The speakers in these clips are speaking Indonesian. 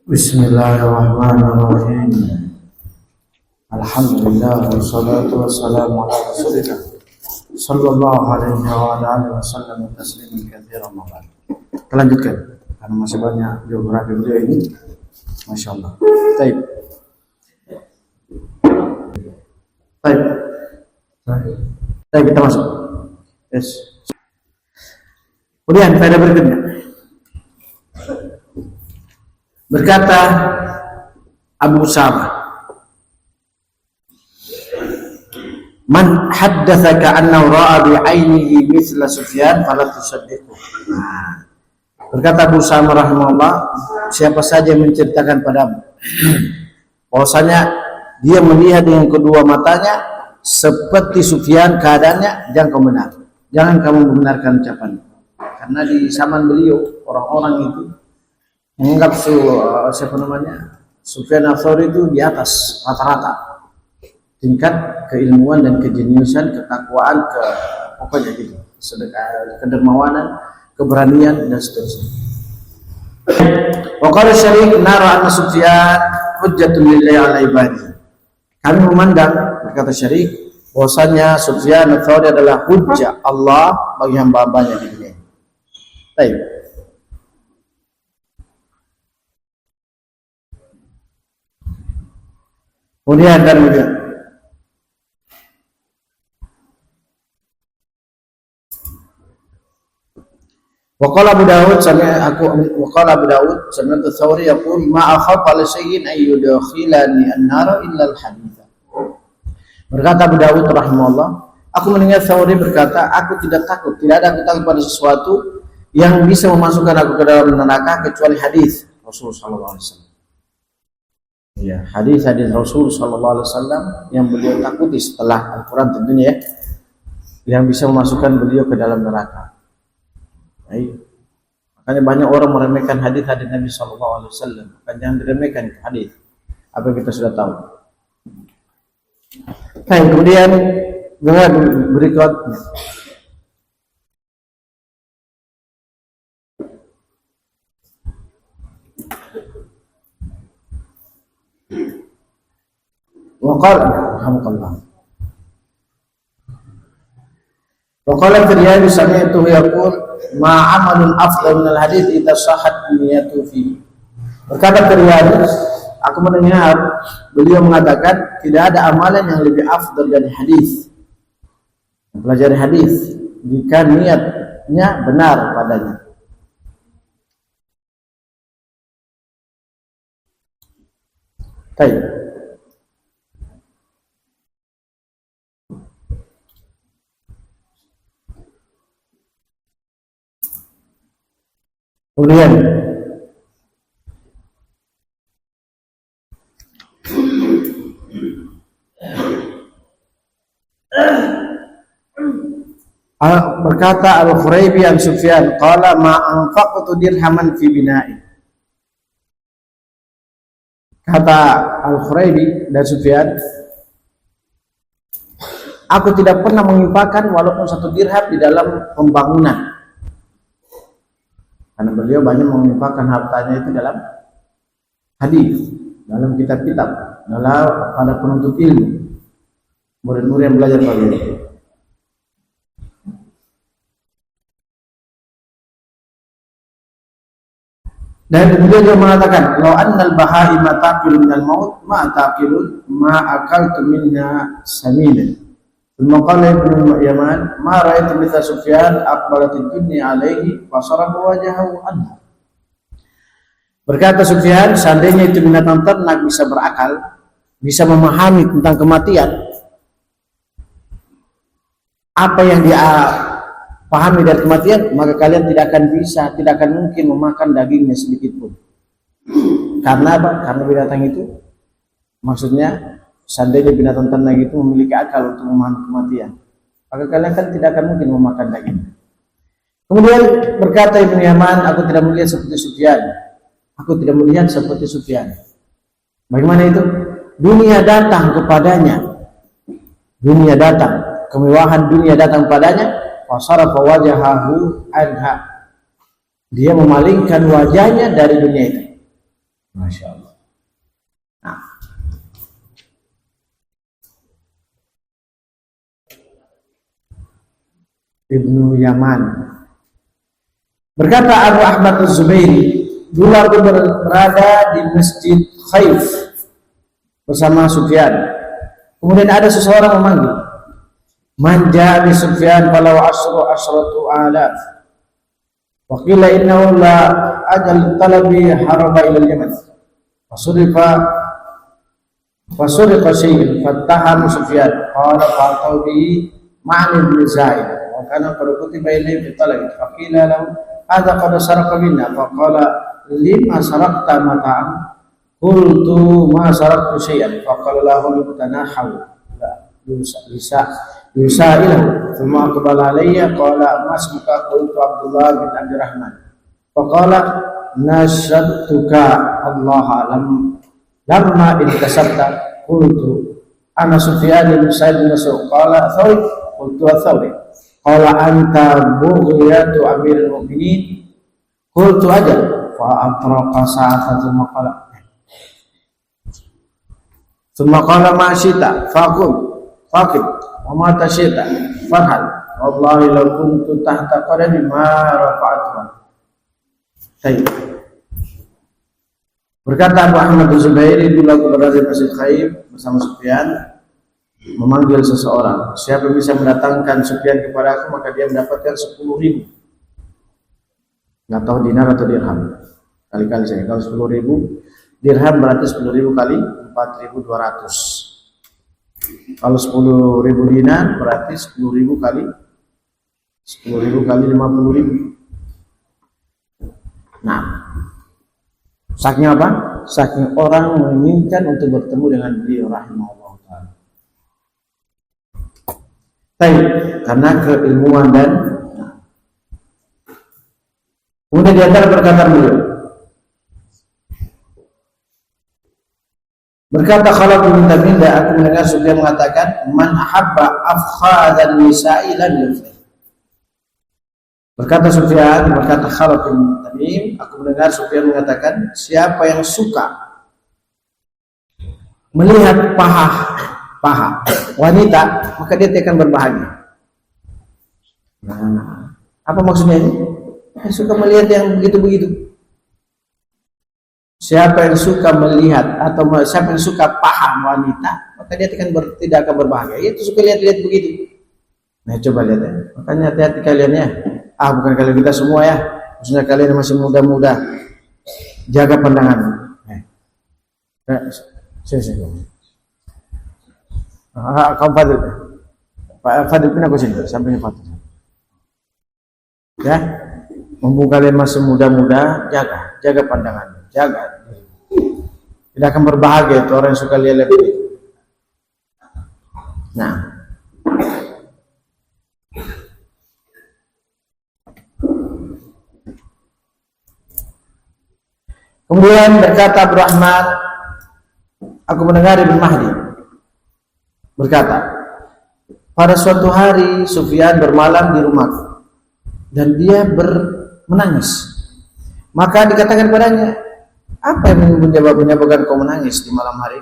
Bismillahirrahmanirrahim. Alhamdulillah wassalatu wassalamu ala Rasulillah sallallahu alaihi wa alihi wasallam tasliman katsiran. Kita lanjutkan karena masih banyak biografi beliau ini. Masyaallah. Baik. Baik. Baik, kita masuk. Yes. Kemudian faedah berikutnya. Berkata Abu Usama, "Man haddatsaka annahu ra'a bi 'ainihi mithla Sufyan fala tusaddiqhu." Berkata Abu Usama rahimahullah, siapa saja yang menceritakan padamu bahwasanya dia melihat dengan kedua matanya seperti Sufyan keadaannya, jangan kau benar. Jangan kamu membenarkan ucapannya. Karena di zaman beliau orang-orang itu menganggap Sufyan Ats-Tsauri itu di atas rata-rata tingkat keilmuan dan kejeniusan, ketakwaan, pokoknya gitu, kedermawanan, keberanian dan seterusnya. Wa qala Syarik nara anna Sufyan hujjatun lillahi ala ibadihi. Kami memandang, berkata Syarik, bahwasanya Sufyan Ats-Tsauri adalah hujjah Allah bagi hamba-hambanya di dunia. Baik. Kemudian dan kemudian Waqala Abu Dawud sami'tu Tsawri yaqul ma akhaf ala shay'in ay yudkhilani an-nar illa al-hadith. Berkata Abu Dawud rahimahullah, aku mendengar Tsawri berkata, aku tidak takut, tidak ada aku takut pada sesuatu yang bisa memasukkan aku ke dalam neraka kecuali hadis Rasulullah sallallahu alaihi wasallam. Ya, hadis-hadis Rasul sallallahu alaihi wasallam yang beliau takuti setelah Al-Qur'an tentunya ya, yang bisa memasukkan beliau ke dalam neraka. Baik. Makanya banyak orang meremehkan hadis-hadis Nabi sallallahu alaihi wasallam. Kan jangan diremehkan hadis. Apa yang kita sudah tahu. Baik, kemudian berikutnya. Waqala Firyadi sami'tuhu yaqul ma 'amalun afdal min al-hadits idza sahhat niyatu fi. Berkata Firyadi, aku mendengar beliau mengatakan tidak ada amalan yang lebih afdal dari hadis. Mempelajari hadis jika niatnya benar padanya. Baik. Kemudian berkata Al-Khuraibi an Sufyan qala ma anfaqtu dirhaman fi bina'i. Kata Al-Khuraibi dan Sufyan, aku tidak pernah menginfakkan walaupun 1 dirham di dalam pembangunan. Karena beliau banyak menginfakkan hartanya itu dalam hadis, dalam kitab-kitab, dalam pada penuntut ilmu, murid-murid yang belajar pada beliau. Dan beliau juga mengatakan, "Law annal bahaima taqilu minal maut ma taqilun ma akaltu minha saminan." Qala Ibnu Yaman, "Ma ra'aitu mithla Sufyan aqbalatid dunya alaihi fa sarafa wajhahu anha." Berkata Sufyan, seandainya itu binatang ternak bisa berakal, bisa memahami tentang kematian, apa yang dia pahami dari kematian, maka kalian tidak akan mungkin memakan dagingnya sedikit pun. Karena apa? Karena binatang itu, maksudnya seandainya binatang ternak itu memiliki akal untuk memahami kematian, maka kalian kan tidak akan mungkin memakan daging. Kemudian berkata Ibnu Yaman, aku tidak melihat seperti Sufyan. Aku tidak melihat seperti Sufyan. Bagaimana itu? Dunia datang kepadanya. Dunia datang, kemewahan dunia datang padanya, fasarafa wajahahu anha. Dia memalingkan wajahnya dari dunia itu. Masya Allah. Nah. Ibnu Yaman berkata, Abu Ahmad Az-Zubairi, dulu aku berada di Masjid Khaif bersama Sufyan. Kemudian ada seseorang memanggil, man ja'a bi Sufyan falau asratu alaf. Wa qila innahu la ajal talabi haraba ila al-Yaman. Fasuriqa syai'un fattaham Sufyan qala fa'tau bihi ma'an ibn Zaid wa kana qad kutiba ilayhi fi talabi fa qila lahu hadha qad saraqa minna fa qala lima sarakta mata'am qultu ma saraktu syai'an fa qala lahu tanahaw yusailahu thumma aqbala alayya qala masmuka qultu Abdullah bin Abdurrahman fa qala nasyadtuka Allah lamma intasabta qultu ana Sufyan bin Sa'id bin Mas'ud qala Thawri qultu Thawri qala anta bughiyatu amirul mu'minin qultu ajal fa atraqa sa'atan thumma qala ma syita faqul faqib wa ma tasyita farhal wallahi law kuntu tahta qadami ma rafa'tuha. Baik. Berkata Abu Ahmad Az-Zubairi, dulu aku berada di Masjid Khaif bersama Sufyan, memanggil seseorang, siapa bisa mendatangkan Sufyan kepada aku maka dia mendapatkan 10.000. Nggak tahu dinar atau dirham, kali-kali saya, kalau 10.000 dirham berarti 10.000 kali 4.200. Kalau 10.000 dinar berarti 10.000 kali 50.000. Nah, saking apa? Saking orang menginginkan untuk bertemu dengan beliau rahimahullah ta'ala. Karena keilmuan dan kemudian di antara perkataan beliau berkata Khalid bin Taminda, aku mendengar Sufyan mengatakan man ahabba afkhadan nisa'i lan yuflih. Berkata Sufyan, berkata Khalid bin Tamim, aku mendengar Sufyan mengatakan, siapa yang suka melihat paha wanita, maka dia akan berbahagia. Nah, apa maksudnya ini? Suka melihat yang begitu-begitu. Siapa yang suka melihat atau siapa yang suka paha wanita, maka dia tidak akan berbahagia. Itu suka lihat-lihat begitu. Nah, coba lihat ya. Makanya hati-hati kalian ya. Bukan kalian, kita semua ya. Maksudnya kalian yang masih muda-muda, jaga pandangan. Sini. Kamu Fadil. Pak Fadil pindah ke sini, sampingnya Fadil. Ya, mumpung kalian masih muda-muda, jaga pandangan, jaga. Tidak akan berbahagia itu orang yang suka lihat begitu. Nah, kemudian berkata Abdurrahman, aku mendengar Ibnu Mahdi berkata, pada suatu hari Sufyan bermalam di rumahku dan dia menangis. Maka dikatakan padanya, apa yang menyebabkan kau menangis di malam hari?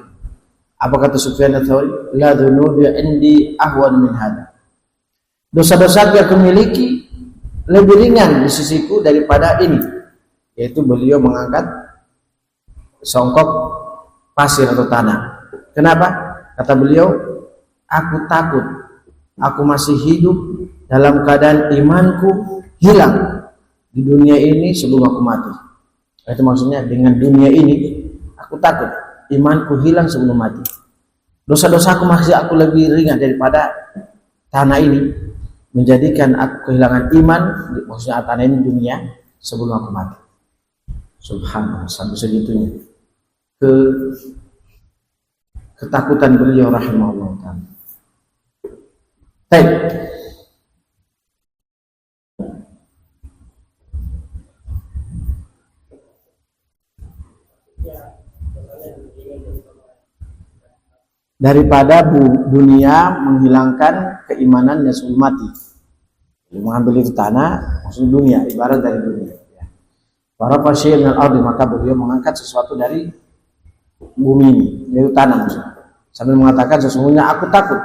Apa kata Sufyan Ats-Tsauri? La dzunubi indi ahwan min hada. Dosa-dosa yang aku miliki lebih ringan di sisiku daripada ini, yaitu beliau mengangkat songkok pasir atau tanah. Kenapa? Kata beliau, aku takut aku masih hidup dalam keadaan imanku hilang di dunia ini sebelum aku mati. Itu maksudnya dengan dunia ini aku takut imanku hilang sebelum mati. Dosa-dosaku masih aku lebih ringan daripada tanah ini, menjadikan aku kehilangan iman, maksudnya tanah ini dunia sebelum aku mati. Subhanallah, sampai segitunya ketakutan beliau rahimahullah ta'ala. Baik. Daripada dunia menghilangkan keimanannya sebelum mati. Mengambil itu tanah, maksud dunia, ibarat dari dunia. Para pasien al-ardi, maka beliau mengangkat sesuatu dari bumi ini, yaitu tanah, sambil mengatakan sesungguhnya aku takut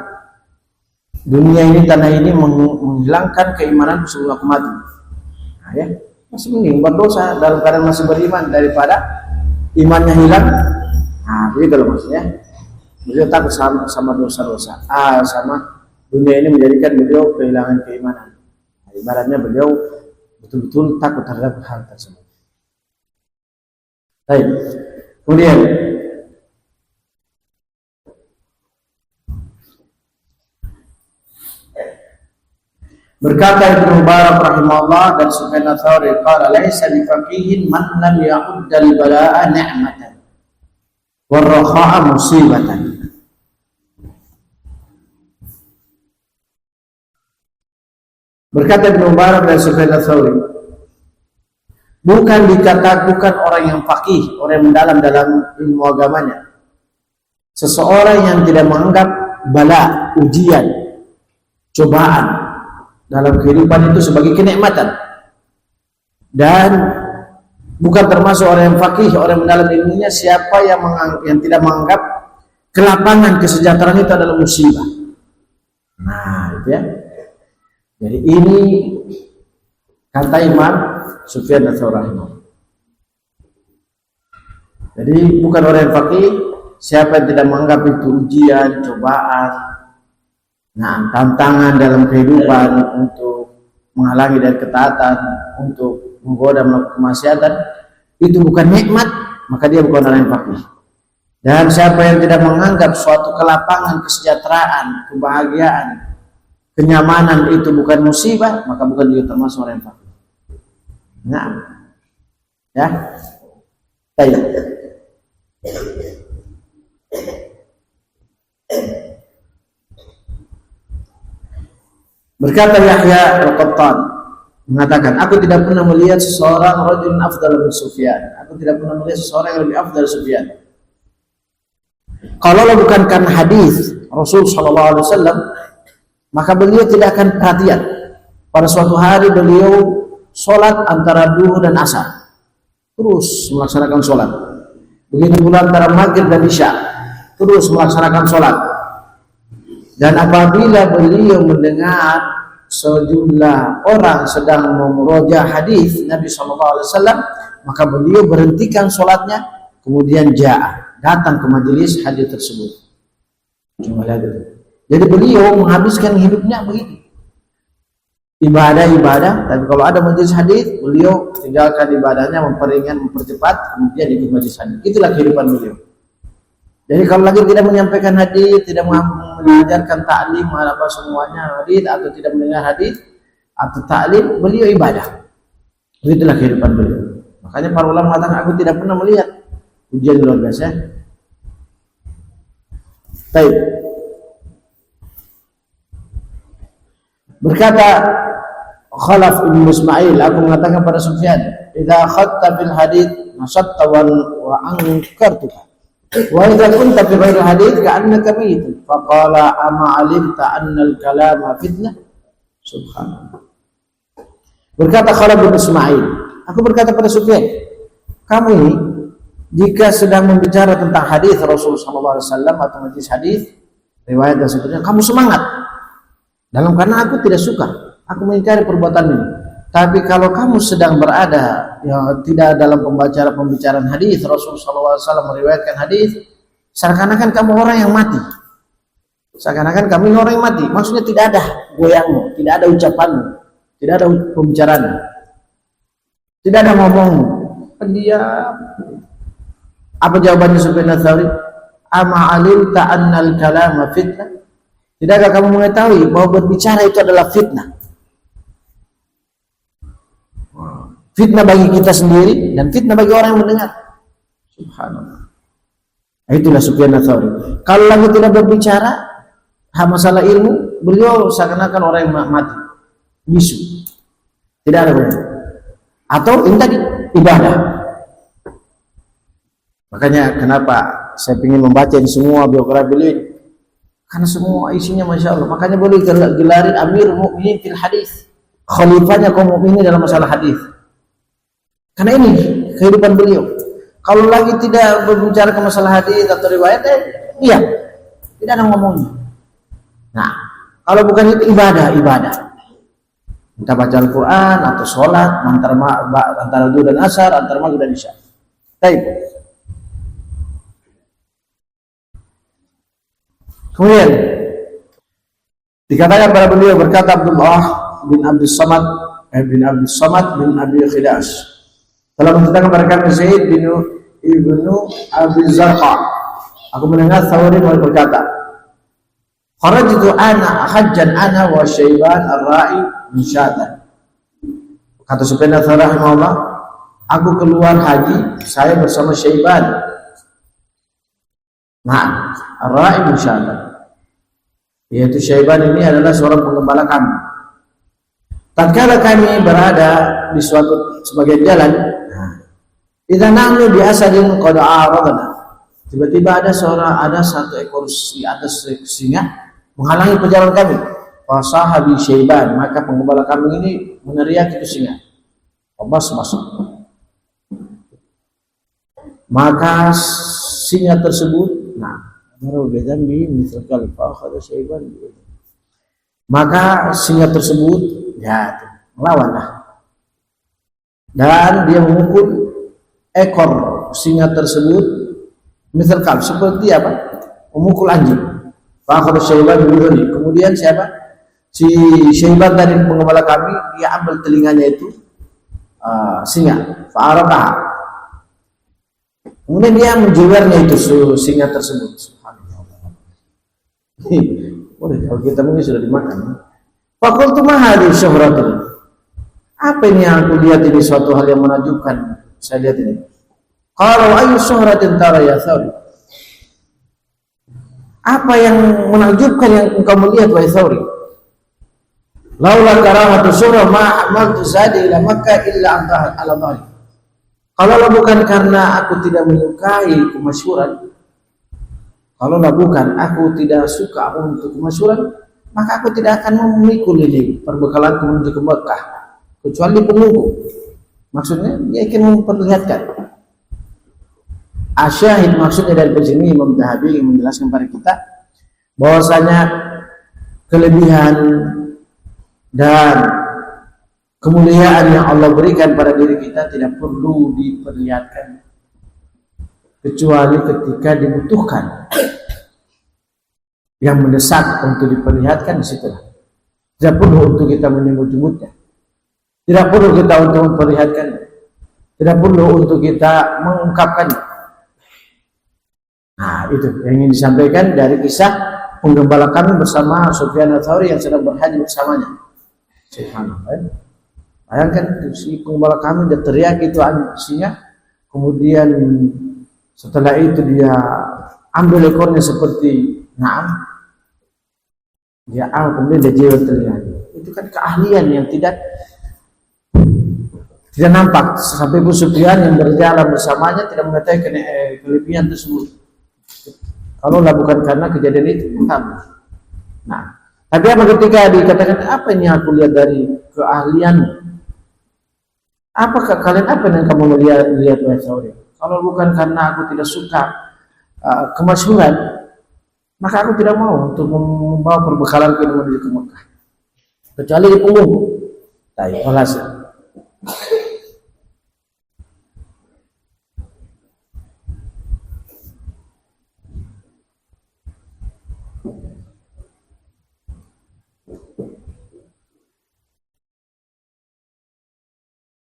dunia ini, tanah ini menghilangkan keimanan sebelum aku mati. Nah, ya, masih mending berdosa dalam keadaan masih beriman daripada imannya hilang. Nah, begitu loh maksudnya. Beliau takut sama dosa-dosa. Sama dunia ini menjadikan beliau kehilangan keimanan. Nah, ibaratnya beliau betul-betul takut terhadap hal tersebut. Baik. Kemudian berkata Ibnu Mubarak rahimahullah dan Sufyan ats-Tsauri, qala laisa bi faqihin man lam ya'uddal balaa'a ni'matan war rakha'a musibatan. Berkata Ibnu Mubarak dan Sufyan ats-Tsauri, bukan orang yang faqih, orang yang mendalam dalam ilmu agamanya, seseorang yang tidak menganggap bala, ujian, cobaan dalam kehidupan itu sebagai kenikmatan, dan bukan termasuk orang yang faqih, orang yang mendalam ilmunya, siapa yang tidak menganggap kelapangan, kesejahteraan itu adalah musibah. Nah, itu ya. Jadi ini kata Imam Sufyan ats-Tsauri. Jadi bukan orang yang faqih, siapa yang tidak menganggap itu ujian, cobaan, nah, tantangan dalam kehidupan untuk menghalangi dari ketaatan, untuk menggoda melakukan kemaksiatan, itu bukan nikmat, maka dia bukan orang yang faqih. Dan siapa yang tidak menganggap suatu kelapangan, kesejahteraan, kebahagiaan, kenyamanan itu bukan musibah, maka bukan dia termasuk orang yang faqih. Nah, ya, baik. Berkata Yahya al-Qattan mengatakan, aku tidak pernah melihat seseorang rajulun afdal min Sufyan. Aku tidak pernah melihat seseorang yang lebih afdal Sufyan. Kalau bukan karena hadis Rasul sallallahu alaihi wasallam, maka beliau tidak akan perhatian. Pada suatu hari beliau sholat antara duhur dan asar, terus melaksanakan sholat. Begitu pula antara maghrib dan isya, terus melaksanakan sholat. Dan apabila beliau mendengar sejumlah orang sedang memurojaah hadis Nabi SAW, maka beliau berhentikan sholatnya, kemudian datang ke majelis hadis tersebut. Cuma lihat itu. Jadi beliau menghabiskan hidupnya begitu, ibadah, tapi kalau ada majelis hadis, beliau tinggalkan ibadahnya, memperingan, mempercepat, kemudian ikut majelis hadis. Itulah kehidupan beliau. Jadi kalau lagi tidak menyampaikan hadis, tidak mengajarkan taklim apa semuanya hadis, atau tidak mendengar hadis atau taklim, beliau ibadah. Itulah kehidupan beliau. Makanya para ulama mengatakan, aku tidak pernah melihat ujian luar biasa. Baik. Berkata Khalaf ibn Ismail, aku mengatakan pada Sufyan, idza khatta bil hadits nasatta wa ankartuka, wa idza kunta fi ghairi hadits ka'annaka mayit. Faqala ama alimta anna al kalama fitnah. Subhanallah. Berkata Khalaf ibn Ismail, aku berkata pada Sufyan, kamu ini jika sedang membicara tentang hadis Rasul sallallahu alaihi wasallam atau majlis hadis, riwayat dan sebagainya, kamu semangat. Dalam karena aku tidak suka, aku mengingkari perbuatan ini. Tapi kalau kamu sedang berada tidak dalam pembicaraan hadis Rasul sallallahu alaihi wasallam meriwayatkan hadis, seakan-akan kamu orang yang mati. Seakan-akan kamu orang yang mati. Maksudnya tidak ada goyangmu, tidak ada ucapanmu, tidak ada pembicaraanmu, tidak ada ngomongmu. Diam. Apa jawabannya Sufyan ats-Tsauri? Ama alimta annal kalama fitnah? Tidakkah kamu mengetahui bahwa berbicara itu adalah fitnah? Fitnah bagi kita sendiri dan fitnah bagi orang yang mendengar. Subhanallah. Itulah Sufyan ats-Tsauri. Kalau lagi tidak berbicara masalah ilmu, beliau seakan-akan orang yang mati, bisu, tidak ada gunanya. Atau ini tadi ibadah. Makanya kenapa saya ingin membaca semua biografi beliau, karena semua isinya masya Allah. Makanya boleh gelarin Amir Mukminin fil hadis, khalifahnya kaum mukminin dalam masalah hadis. Karena ini kehidupan beliau. Kalau lagi tidak berbicara ke masalah hadis atau riwayat, diam. Tidak ada ngomongnya. Nah, kalau bukan itu ibadah. Kita baca Al-Quran atau sholat antara zuhur dan asar, antara maghrib dan isya. Baik. Kemudian dikatakan pada beliau, berkata Abdullah bin Abdul Samad bin Abi Khidas, telah menceritakan kepada kami Zaid bin Ibnu Abi Zarqa, aku mendengar Thawri berkata, kharajtu ana hajjan ana wa Syaiban ar-ra'i misyatan. Kata Sufyan ats-Tsauri rahimahullah, aku keluar haji saya bersama Syaiban. Nah, ar-ra'i misyatan, yaitu Syaiban ini adalah seorang penggembala kami. Tatkala kami berada di suatu sebagian jalan, idza nahnu bi asadin qad a'radna, tiba-tiba ada satu ekor singa menghalangi perjalanan kami. Fasahabi Syaiban, maka penggembala kami ini meneriak itu singa. Masuk. Maka singa tersebut, maka singa tersebut melawanlah, dan dia memukul ekor singa tersebut misal kalb, seperti apa? Memukul anjing. Fa'akhadha Syaiban bidhuni. Kemudian siapa? Si Syaiban dari penggembala kami, dia ambil telinganya itu singa. Fa'araqaha. Kemudian dia menjewernya itu singa tersebut. Subhanallah. Kalau kita mungkin sudah dimakan. Faqultu ma hadhihi syuhratun. Apa ini yang aku lihat ini, suatu hal yang menakjubkan. Saya lihat ini. Qalu ayyu syuhratin tara ya Thawri. Apa yang menakjubkan yang engkau melihat wahai Thawri? Laula karamatu syuhra ma amaltu zadi ila Makkah illa anta ala dhalik. Kalau bukan karena aku tidak menyukai kemasyhuran, kalau bukan aku tidak suka untuk kemasyhuran, maka aku tidak akan memikul ini perbekalan menuju ke Mekah, kecuali penunggu. Maksudnya dia ingin memperlihatkan. Asyahid, maksudnya dari sini Imam Dhahabi menjelaskan kepada kita bahwasanya kelebihan dan kemuliaan yang Allah berikan pada diri kita tidak perlu diperlihatkan kecuali ketika dibutuhkan. Yang mendesak untuk diperlihatkan di situ. Tidak perlu untuk kita menyebut-nyebutnya. Tidak perlu kita untuk memperlihatkan. Tidak perlu untuk kita mengungkapkannya. Nah, itu yang ingin disampaikan dari kisah penggembala kami bersama Sufyan ats-Tsauri yang sedang berhaji bersamanya. Subhanallah. Bayangkan si penggembala kami dia teriak itu singa, kemudian setelah itu dia ambil ekornya seperti dia kemudian dia jewer telinganya. Itu kan keahlian yang tidak nampak. Sampai Abu Sufyan yang berjalan bersamanya tidak mengetahui kelebihan tersebut. Kalau bukan karena kejadian itu, nah, tapi apa ketika dikatakan apa ini aku lihat dari keahlianmu? Apakah kalian apa yang kamu melihat wahai Thawri? Kalau bukan karena aku tidak suka kemasyhuran, maka aku tidak mau untuk membawa perbekalan menuju ke Mekah, kecuali di punggung. Baik, alhasil.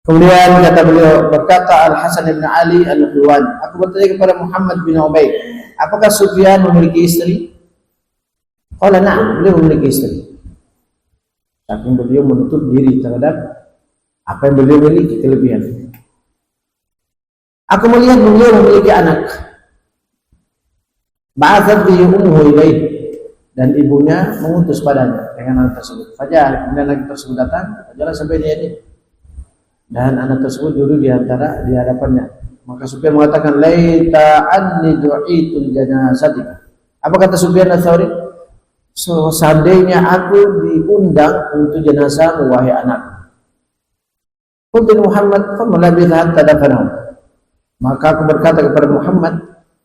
Kemudian kata beliau, berkata Al-Hasan bin Ali Al-Hulwani, aku bertanya kepada Muhammad bin Ubaid, apakah Sufyan memiliki istri? Qala na'am, beliau memiliki istri. Tapi beliau menutup diri terhadap apa yang beliau miliki, kelebihan. Aku melihat beliau memiliki anak. Ba'athat bihi ummuhu ilaih, dan ibunya mengutus padanya dengan anak tersebut. Fajar, kemudian anak tersebut datang, jalan sampai dia ini. Dan anak tersebut duduk di hadapannya. Maka Sufyan mengatakan, laita anni du'itul janazatika. Apa kata Sufyan ats-Tsauri? Seandainya aku diundang untuk jenazah wahai anak. Qultu Muhammad famulabitha hatta dafanahu. Maka aku berkata kepada Muhammad,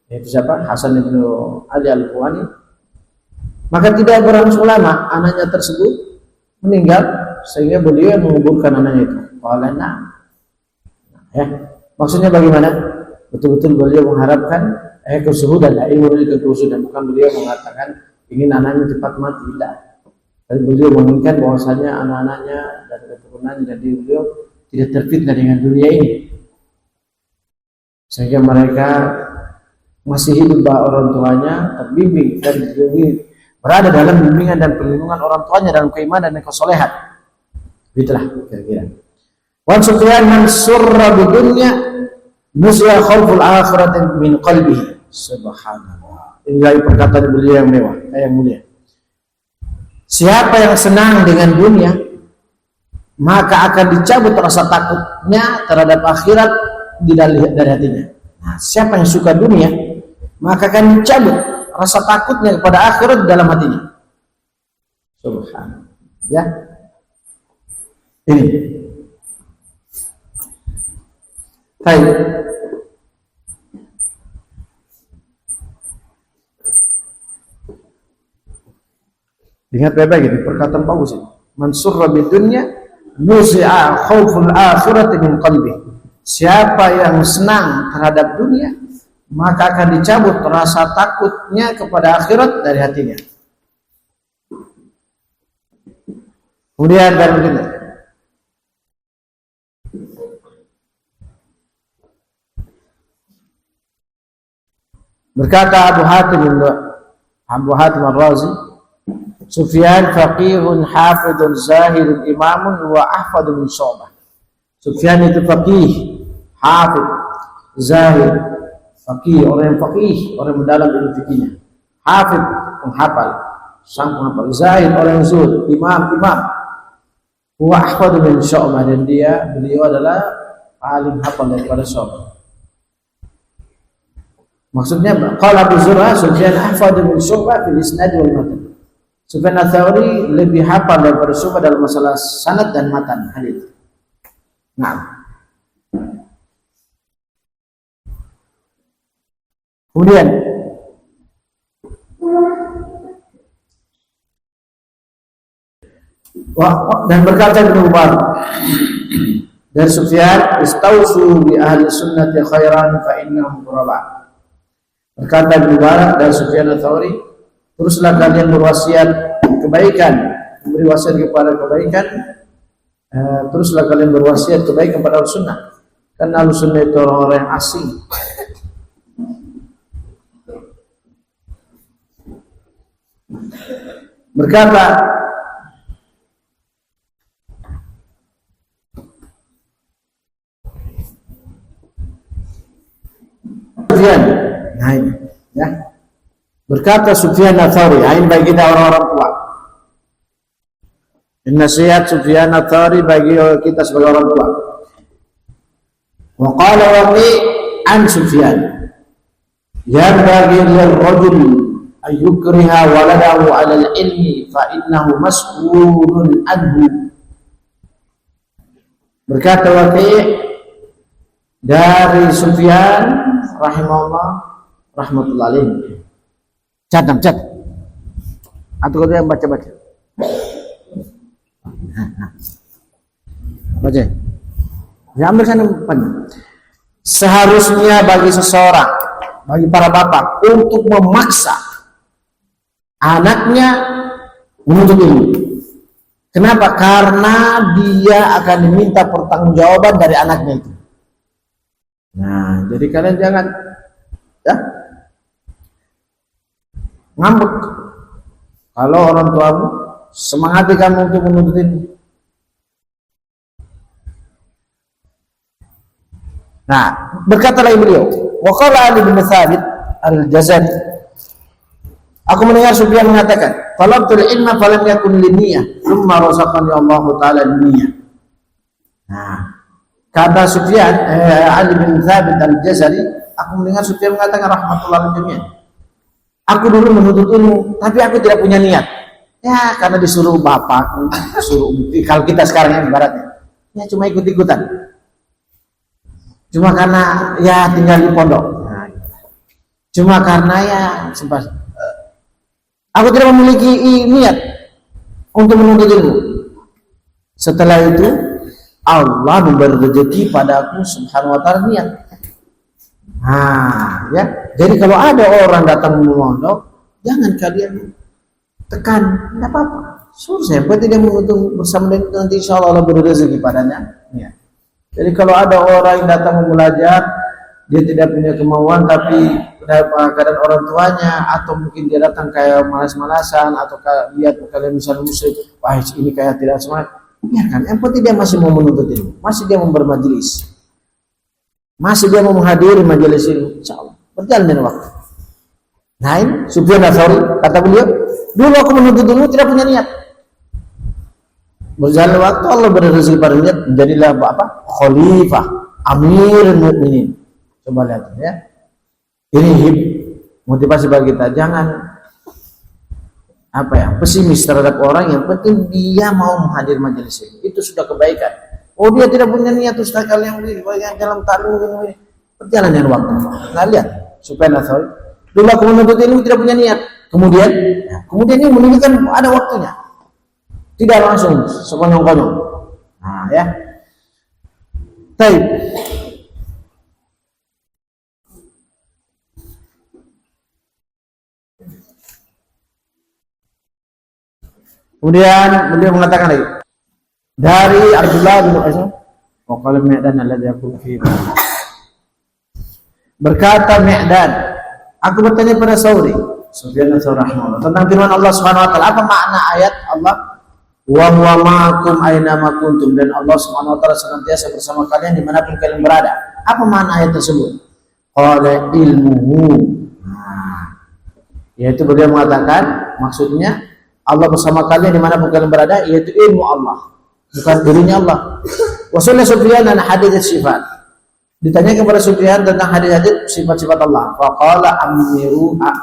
yaitu siapa? Hasan bin Ali Al-Quwani, maka tidak berlangsung lama anaknya tersebut meninggal sehingga beliau yang menguburkan anaknya itu. Qala na'am. Ya, maksudnya bagaimana? Betul-betul beliau mengharapkan kesuhudan, ilmu kesuhudan, bukan beliau mengatakan ingin anaknya cepat mati, tidak. Dan beliau menginginkan bahwasanya anak-anaknya dan keturunannya, jadi beliau tidak terfitnah dengan dunia ini, sehingga mereka masih hidup orang tuanya, terbimbing dan berada dalam bimbingan dan perlindungan orang tuanya dalam keimanan dan kesolehan. Itulah kira-kira. Wan Sufyan man surra bidunya nuzla khawful akhirat min qalbihi. Subhanallah. Ini perkataan beliau yang mewah, yang mulia. Siapa yang senang dengan dunia, maka akan dicabut rasa takutnya terhadap akhirat dari hatinya. Nah, siapa yang suka dunia, maka akan dicabut rasa takutnya kepada akhirat dalam hatinya. Subhanallah. Ya. Ini. Baik. Ingat baik-baik ini perkataan bagus ini. Man surra bidunya nuzi'a khauful akhirati min qalbi. Siapa yang senang terhadap dunia, maka akan dicabut rasa takutnya kepada akhirat dari hatinya. Kemudian dan begini. Berkata Abu Hatim Ar-Razi, Sufyan faqihun hafidun zahirun imamun wa ahfadu min Syu'bah. Sufyan itu faqih, hafid, zahir, faqih, orang yang faqih, orang yang mendalam ilmu fikihnya. Hafid, penghafal, sang penghafal. Zahir, orang yang zuhud, imam. Wa ahfadu min Syu'bah, dan beliau adalah paling hafal daripada Syu'bah. Maksudnya, qala Abu Zur'ah Sufyan ahfadu min Syu'bah fil isnad wal matan. Sufyan Ats-Tsauri lebih hafal daripada Syu'bah dalam masalah sanad dan matan hadis. Nah. Kemudian dan berkata Ibnu Umar dari Sufyan, istausu bi ahli sunnati khairan fa innahum ghuraba. Berkata Ibnu Umar dari Sufyan Ats-Tsauri, teruslah kalian berwasiat kebaikan, memberi wasiat kepada kebaikan, teruslah kalian berwasiat kebaikan kepada Ahlussunnah, karena Ahlussunnah itu orang-orang yang asing. Berkata Sufyan, nah ini ya. Berkata Sufyan Ats-Tsauri, ini bagi kita orang-orang tua. Nasihat Sufyan Ats-Tsauri bagi kita sebagai orang tua. Wa qala Waqi' an Sufyan, yanbaghi lirrajul an yukriha waladahu 'ala al-ilmi fa innahu mas'ulun anhu. Berkata Waqi' dari Sufyan rahimahullah rahmatullahi alaihi. Cat. Atau kau yang baca. Baca. Ya, ambil sana depan. Seharusnya bagi seseorang, bagi para bapak, untuk memaksa anaknya menuntut ilmu. Kenapa? Karena dia akan diminta pertanggungjawaban dari anaknya itu. Nah, jadi kalian jangan ya ngambek kalau orang tuamu semangati kamu untuk menuntut ilmu. Nah, berkata lagi beliau, wa qala Ali bin Thabit al-Jazari, aku mendengar Sufyan mengatakan, talabtul ilma falam yakun linniyah, thumma razaqani Allah taala niyyah. Nah, kata Sufyan Ali bin Thabit al-Jazari, aku mendengar Sufyan mengatakan rahmatullahi alaihi, aku dulu menuntut ilmu, tapi aku tidak punya niat. Ya, karena disuruh bapak, disuruh kalau kita sekarang yang ibaratnya. Ya cuma ikut-ikutan. Cuma karena ya tinggal di pondok. Nah, cuma karena ya sempat. Aku tidak memiliki niat untuk menuntut ilmu. Setelah itu Allah memberi rezeki padaku subhanahu wa ta'ala niat. Nah, ya. Jadi kalau ada orang datang memondok, jangan kalian tekan, tidak apa-apa. Suruh saya, tidak menuntut bersama dengan nanti insya Allah beri rezeki padanya. Ya. Jadi kalau ada orang yang datang belajar, dia tidak punya kemauan tapi keadaan orang tuanya, atau mungkin dia datang kayak malas-malasan, atau lihat kalian misalnya musyrik, wah ini kayak tidak semangat, biarkan. Yang penting dia masih mau menuntut ilmu, masih dia mau bermajelis, masih dia mau menghadiri majelis ilmu, insyaallah berjalan dengan waktu. Nah, Sufyan Ats-Tsauri kata beliau, dulu aku menuntut ilmu tidak punya niat. Berjalan waktu Allah beri rezeki pada niat, menjadilah apa? Khalifah, Amirul Mukminin. Coba lihat ya. Ini motivasi bagi kita, jangan pesimis terhadap orang. Yang penting dia mau menghadiri majelis ini, itu sudah kebaikan. Oh dia tidak punya niat, Ustaz kalian dalam ta'lim ini berjalan dengan waktu. Nah lihat Sufyan Ats-Tsauri, dulu aku menuntut ilmu tidak punya niat, kemudian ini menunjukkan ada waktunya, tidak langsung sekonyong-konyong. Nah ya, baik. Kemudian beliau mengatakan lagi dari Abdullah bin Aisyah, waqala Mi'dan alladhi yaqulu fi, berkata Mi'dan, aku bertanya pada Sufyan Ats-Tsauri rahimahullah tentang firman Allah Subhanahu wa taala, apa makna ayat Allah wa huwa ma'akum aina ma kuntum, dan Allah Subhanahu wa taala senantiasa bersama kalian dimanapun kalian berada. Apa makna ayat tersebut? Qala ilmuhu. Nah, yaitu beliau mengatakan maksudnya Allah bersama kalian dimanapun kalian berada, yaitu ilmu Allah, bukan dirinya Allah. Wasallallahu Sufyan an hadits sifat. Ditanya kepada Sufyan tentang hadis-hadis sifat-sifat Allah. Faqala amiruha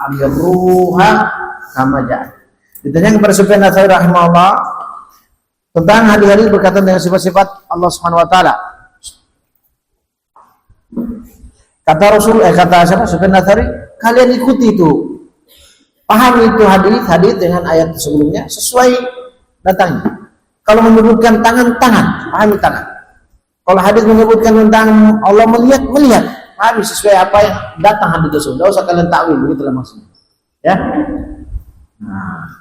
kama ja'a. Ditanya kepada Sufyan Ats-Tsauri rahimahullah tentang hadis-hadis berkaitan dengan sifat-sifat Allah Subhanahu wa taala. Kata Sufyan Ats-Tsauri, kalian ikuti itu. Pahami itu hadis dengan ayat sebelumnya sesuai datangnya. Kalau menyebutkan tangan, pahami tangan. Kalau hadis menyebutkan tentang Allah melihat, pahami sesuai apa yang datang hadis tersebut. Tidak usah kalian takwil, begitulah maksudnya. Ya. Nah.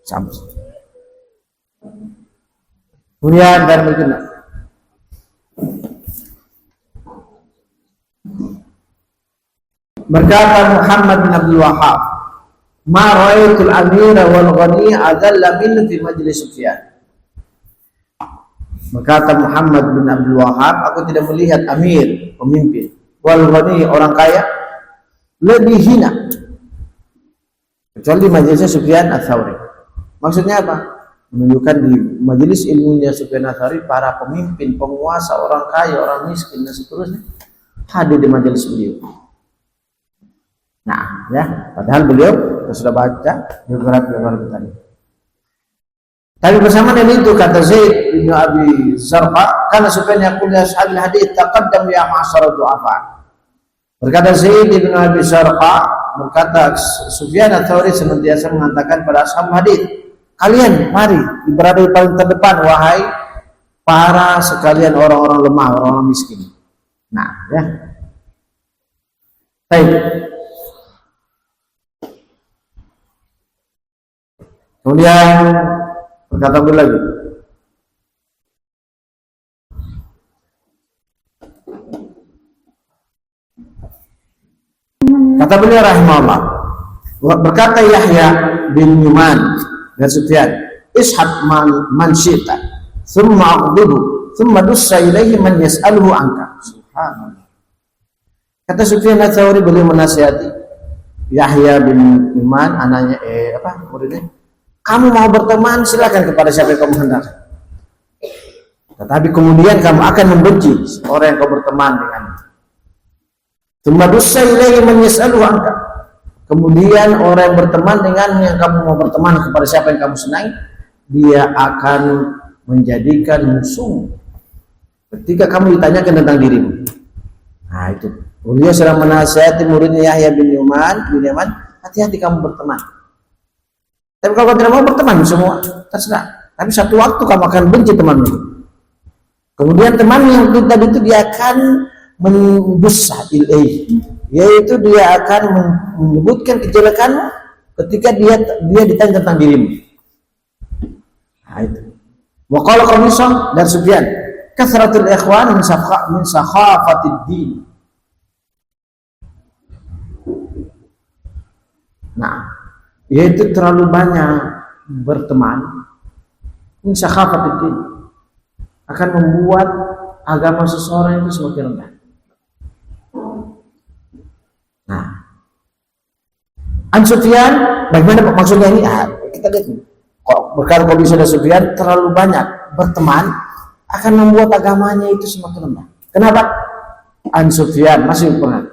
Sampai. Kemudian dan berikutnya. Berkata Muhammad bin Abdul Wahhab, ma ra'aitul amira wal ghani adalla min fi majlis Sufyan. Berkata Muhammad bin Abdul Wahhab, aku tidak melihat amir, pemimpin, wal ghani, orang kaya, lebih hina kecuali di majelisnya Sufyan Ats-Tsauri. Maksudnya apa? Menunjukkan di majelis ilmunya Sufyan Ats-Tsauri, para pemimpin, penguasa, orang kaya, orang miskin dan seterusnya hadir di majelis beliau. Nah, ya, padahal beliau sudah baca biografi tadi. Tapi bersama dengan itu kata Zaid bin Abi Zarqa, karena Sufyan yaqul ya ashabil hadits taqaddam ya ma'syar du'afa. Berkata Zaid bin Abi Zarqa, berkata Sufyan Ats-Tsauri senantiasa mengatakan pada ashab hadits, kalian mari berada di paling terdepan wahai para sekalian orang-orang lemah, orang-orang miskin. Nah, ya. Baik. Kemudian berkata beliau lagi, kata beliau rahimahullah, berkata Yahya bin Numan dan Sufyan, ishab man syi'ta thumma aqdibu thumma dussa ilaihi man yas'aluhu anka. Subhanallah. Kata Sufyan Ats-Tsauri, beliau menasihati Yahya bin Numan, anaknya muridnya, kamu mau berteman silakan kepada siapa yang kamu hendak, tetapi kemudian kamu akan membenci orang yang kau berteman dengannya. Tsumma dussa ilaihi man yas'aluhu anka. Kemudian orang yang berteman dengan yang kamu mau berteman kepada siapa yang kamu senangi, dia akan menjadikan musuh ketika kamu ditanyakan tentang dirimu. Nah itu. Beliau sedang menasihati muridnya Yahya bin Yaman, hati-hati kamu berteman. Tapi kalau tidak mau berteman semua, terserah. Tapi satu waktu kamu akan benci temanmu. Kemudian teman yang tadi itu dia akan membesar yaitu dia akan menyebutkan kejelekanmu ketika dia ditanya tentang dirimu. Nah itu. Wa qala Qamisah dan Sufyan, kasratul ikhwan min sakhafatid din. Nah, yaitu terlalu banyak berteman min sakhafatid din akan membuat agama seseorang itu semakin rendah. Nah, An Sufyan, bagaimana maksudnya ini? Kita lihat nih. Berkata Qamisah dan Sufyan, terlalu banyak berteman akan membuat agamanya itu semakin rendah. Kenapa? An Sufyan masih pernah.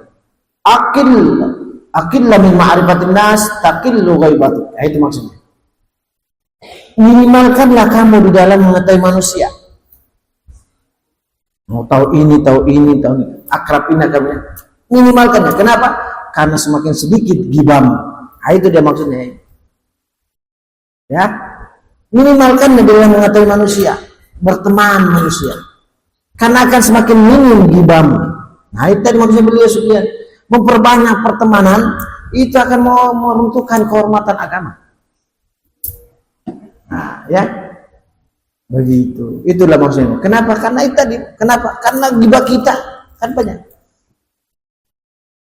Akil min ma'rifatin nas taqillu ghaibatu. Itu maksudnya. Minimalkanlah kamu di dalam mengetahui manusia. Mau tahu ini. Akrabin agamanya. Minimalkannya. Kenapa? Karena semakin sedikit gibam. Nah, itu dia maksudnya. Ya, minimalkannya dalam mengetahui manusia, berteman manusia. Karena akan semakin minim gibam. Nah, itu tadi maksudnya beliau Sufyan. Memperbanyak pertemanan itu akan meruntuhkan kehormatan agama. Nah, ya. Begitu. Itulah maksudnya. Kenapa? Karena itu tadi. Kenapa? Karena gibah kita kan banyak.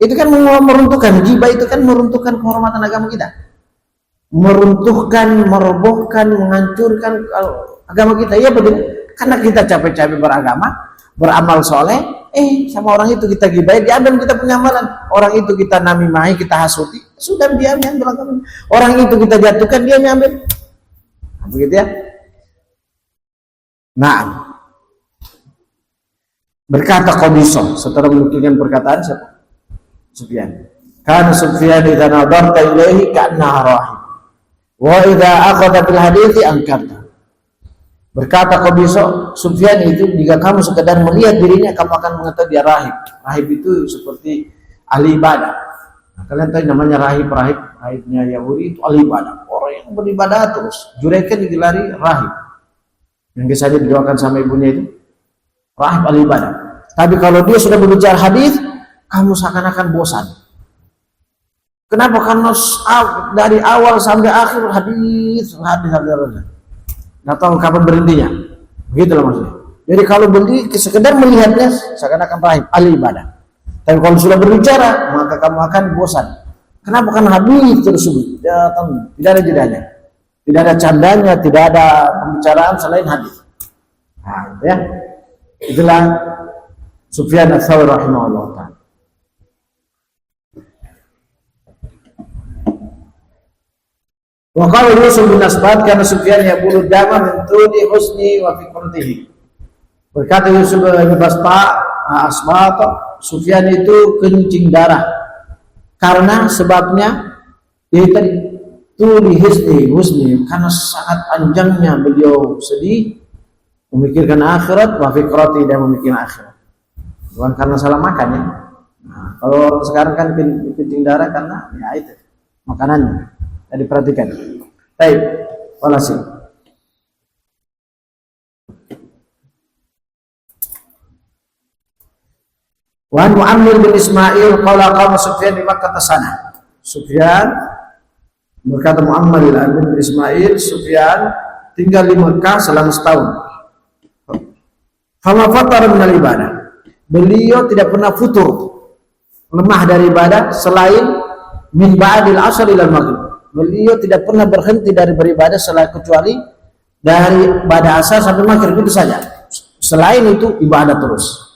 Itu kan meruntuhkan, gibah itu kan meruntuhkan kehormatan agama kita. Meruntuhkan, merobohkan, menghancurkan agama kita. Ya betul. Karena kita capek-capek beragama, beramal soleh, sama orang itu kita gibah, diambil kita punya amalan. Orang itu kita namimahi, kita hasuti, sudah dia ambil agama. Orang itu kita jatuhkan, dia ambil. Nah, begitu ya. Nah, berkata Qamisah setelah menukilkan perkataan siapa? Sufyan. Karena Sufyan idza nadarta ilaihi ka'annahu rahim. Wa idza akhadha bil hadithi ankarta. Berkata Qamisah, Sufyan itu jika kamu sekedar melihat dirinya kamu akan mengetahui dia rahib. Rahib itu seperti ahli ibadah. Nah, kalian tahu namanya rahibnya Yahudi itu ahli ibadah. Orang yang beribadah terus. Juraikan digelari rahib. Yang biasanya didoakan sama ibunya itu rahib ahli ibadah. Tapi kalau dia sudah berbicara hadis, kamu seakan-akan bosan. Kenapa? Karena dari awal sampai akhir hadis. Nggak tahu kapan berhentinya. Begitulah maksudnya. Jadi kalau beli sekedar melihatnya seakan-akan rahib ahli ibadah. Tapi kalau sudah berbicara maka kamu akan bosan. Kenapa? Karena hadis tersebut tidak ada jedanya, tidak ada candanya, tidak ada pembicaraan selain hadis. Nah, ya. Itulah Sufyan ats-Tsauri rahimahullah ta'ala. Wa qala Yusuf bin Asbat kana Sufyan yaqulu dama min tuli husni wa fikratihi. Berkata Yusuf bin Asbat, Sufyan itu kencing darah karena sebabnya itu tuli husni karena sangat panjangnya beliau sedih memikirkan akhirat wa fikrati dan memikirkan akhirat. Bukan karena salah makan ya. Nah, kalau sekarang kan kencing darah karena ya itu makanannya. Diperhatikan. Baik, walhasil. Wa Mu'ammir bin Ismail qala qama Sufyan di Makkah sana. Sufyan berkata Mu'ammir bin Ismail, Sufyan tinggal di Makkah selama setahun. Fama fatara min ibadah. Beliau tidak pernah futur, lemah dari ibadah selain min ba'dil asr ila maghrib. Beliau tidak pernah berhenti dari beribadah selain kecuali dari pada asar sampai maghrib itu saja. Selain itu ibadah terus.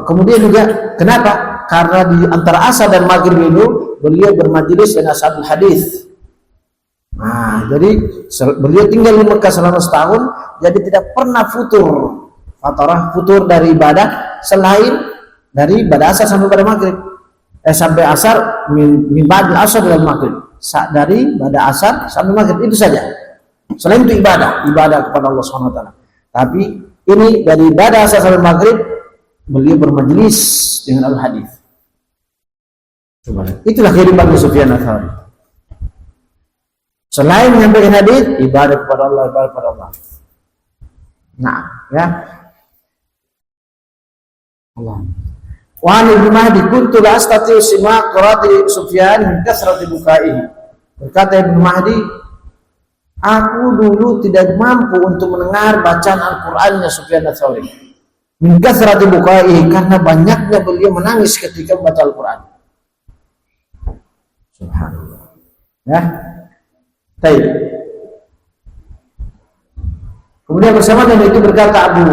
Kemudian juga kenapa? Karena di antara asar dan maghrib itu beliau bermajelis dengan ashabul hadis. Nah, jadi beliau tinggal di Mekah selama setahun, jadi tidak pernah futur dari ibadah selain dari pada asar sampai pada maghrib. sampai asar min ba'dil asar dan maghrib. Dari pada asar sampai maghrib, itu saja. Selain itu ibadah kepada Allah Subhanahu wa taala. Tapi ini dari ibadah asar sampai maghrib beliau bermajelis dengan al-hadis. Itulah kehidupan Sufyan Ats-Tsauri. Selain menyampaikan hadis, ibadah kepada Allah. Nah, ya. Allah. Wa Ibnu Mahdi kuntu la astati sima qira'ati Sufyan min kasrati bukaihi. Berkata Ibnu Mahdi, aku dulu tidak mampu untuk mendengar bacaan Al-Qur'annya Sufyan Ats-Tsauri. Min kasrati bukaihi, karena banyaknya beliau menangis ketika membaca Al-Qur'an. Subhanallah. Ya. Baik. Kemudian bersama dengan itu berkata Abu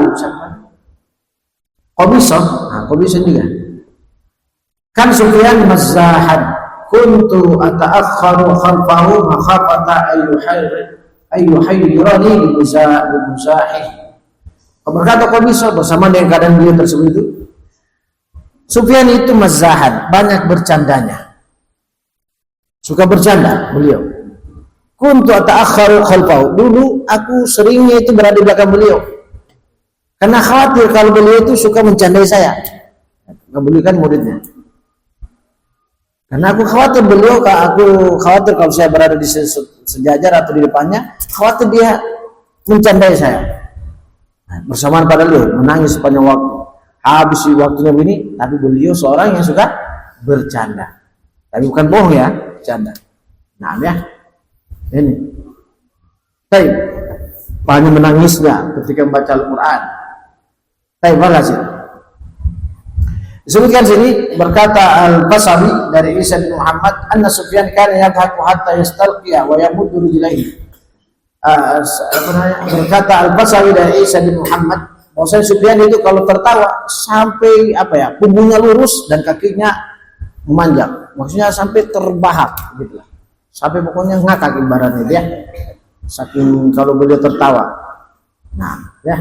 Qabisah, Qabisah juga. Kan Sufyan mazzahan, kuntu ata'akhkharu khalfahu makhafata ayyuhayyirani bi-muzahih. Berkata Qabisah bersama dengan keadaan beliau tersebut itu, Sufyan itu mazzahan, banyak bercandanya. Suka bercanda beliau. Kuntu ata'akhkharu khalfahu. Dulu aku seringnya itu berada di belakang beliau. Karena khawatir kalau beliau itu suka mencandai saya. Beliau kan muridnya. Karena aku khawatir kalau saya berada di sejajar atau di depannya, khawatir dia mencandai saya. Nah, bersamaan pada beliau menangis sepanjang waktu. Habis waktunya begini, tapi beliau seorang yang suka bercanda. Tapi bukan bohong ya, bercanda. Nah ya. Ini. Baik. Hanya menangisnya ketika membaca Al-Qur'an. Baik, makasih. Disebutkan sini berkata Al-Basawi dari Isa bin Muhammad, anna Sufyan kana yadhaku hatta yastalqiya wa yamuddu rijlaihi. Berkata Al-Basawi dari Isa bin Muhammad, bahwasanya Sufyan itu kalau tertawa sampai punggungnya lurus dan kakinya memanjang. Maksudnya sampai terbahak gitu lah. Sampai pokoknya ngakak ibaratnya dia. Saking kalau beliau tertawa. Nah, ya,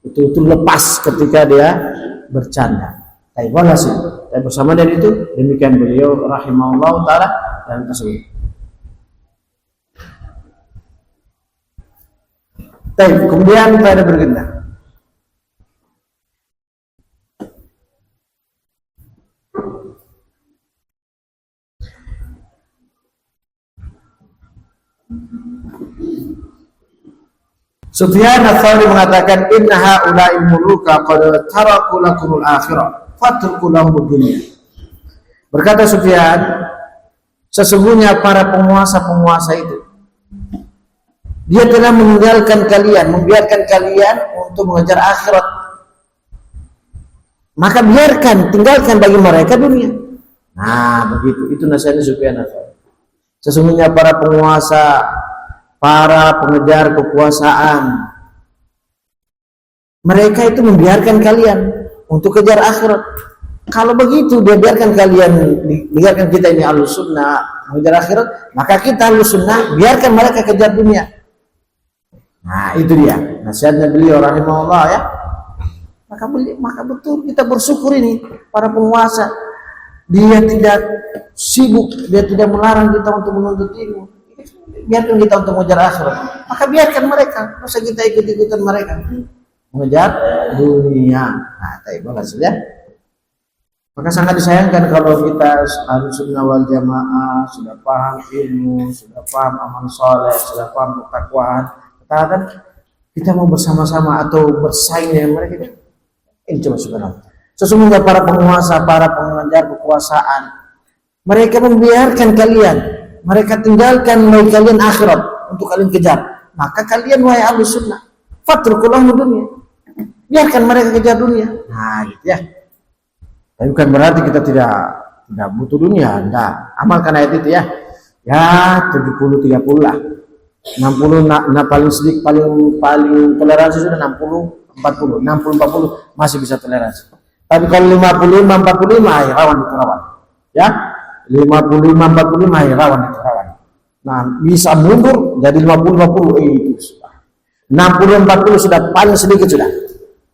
itu lepas ketika dia bercanda. Tapi walhasil, bersama dengan itu demikian beliau rahimahullah taala dan tersebut. Baik, kemudian pada berikutnya. Sufyan Ats-Tsauri mengatakan, inna haula'il muluka qad taraku lakumul akhirah fatruku lahumud dunya. Berkata Sufyan, sesungguhnya para penguasa-penguasa itu dia telah membiarkan kalian untuk mengejar akhirat. Maka tinggalkan bagi mereka dunia. Nah, begitu. Itu nasihatnya Sufyan Ats-Tsauri. Sesungguhnya para penguasa, para pengejar kekuasaan, mereka itu membiarkan kalian untuk kejar akhirat. Kalau begitu dia biarkan kita ini Ahlus Sunnah mengejar akhirat, maka kita Ahlus Sunnah biarkan mereka kejar dunia. Nah, itu dia nasihatnya beliau rahimahullah ya. Maka betul kita bersyukur ini para penguasa, dia tidak sibuk, dia tidak melarang kita untuk menuntut ilmu. Biarkan kita untuk mengejar akhirat, maka biarkan mereka, masa kita ikut-ikutan mereka mengejar dunia. Nah, bagus ya. Maka sangat disayangkan kalau kita Ahlus Sunnah wal Jamaah sudah paham ilmu, sudah paham amal soleh, sudah paham ketakwaan, katakan kita mau bersama-sama atau bersaing dengan mereka. Ini cuma subhanallah. Sesungguhnya para penguasa, para pengejar kekuasaan, mereka membiarkan kalian, mereka tinggalkan bagi kalian akhirat untuk kalian kejar. Maka kalian wahai Ahlus Sunnah, fatruku lahumud dunya. Biarkan mereka kejar dunia. Nah, gitu ya. Tapi bukan berarti kita tidak butuh dunia. Enggak. Amalkan ayat itu ya. Ya, 70-30 lah. 60 paling sedikit, paling toleransi sudah 60-40. 60-40 masih bisa toleransi. Tapi kalau 55-45 ya rawan diterawan. Ya. 55-45 ya rawan diterawan. Nah, bisa mundur jadi 50-50 itu. 60-40 sudah paling sedikit sudah.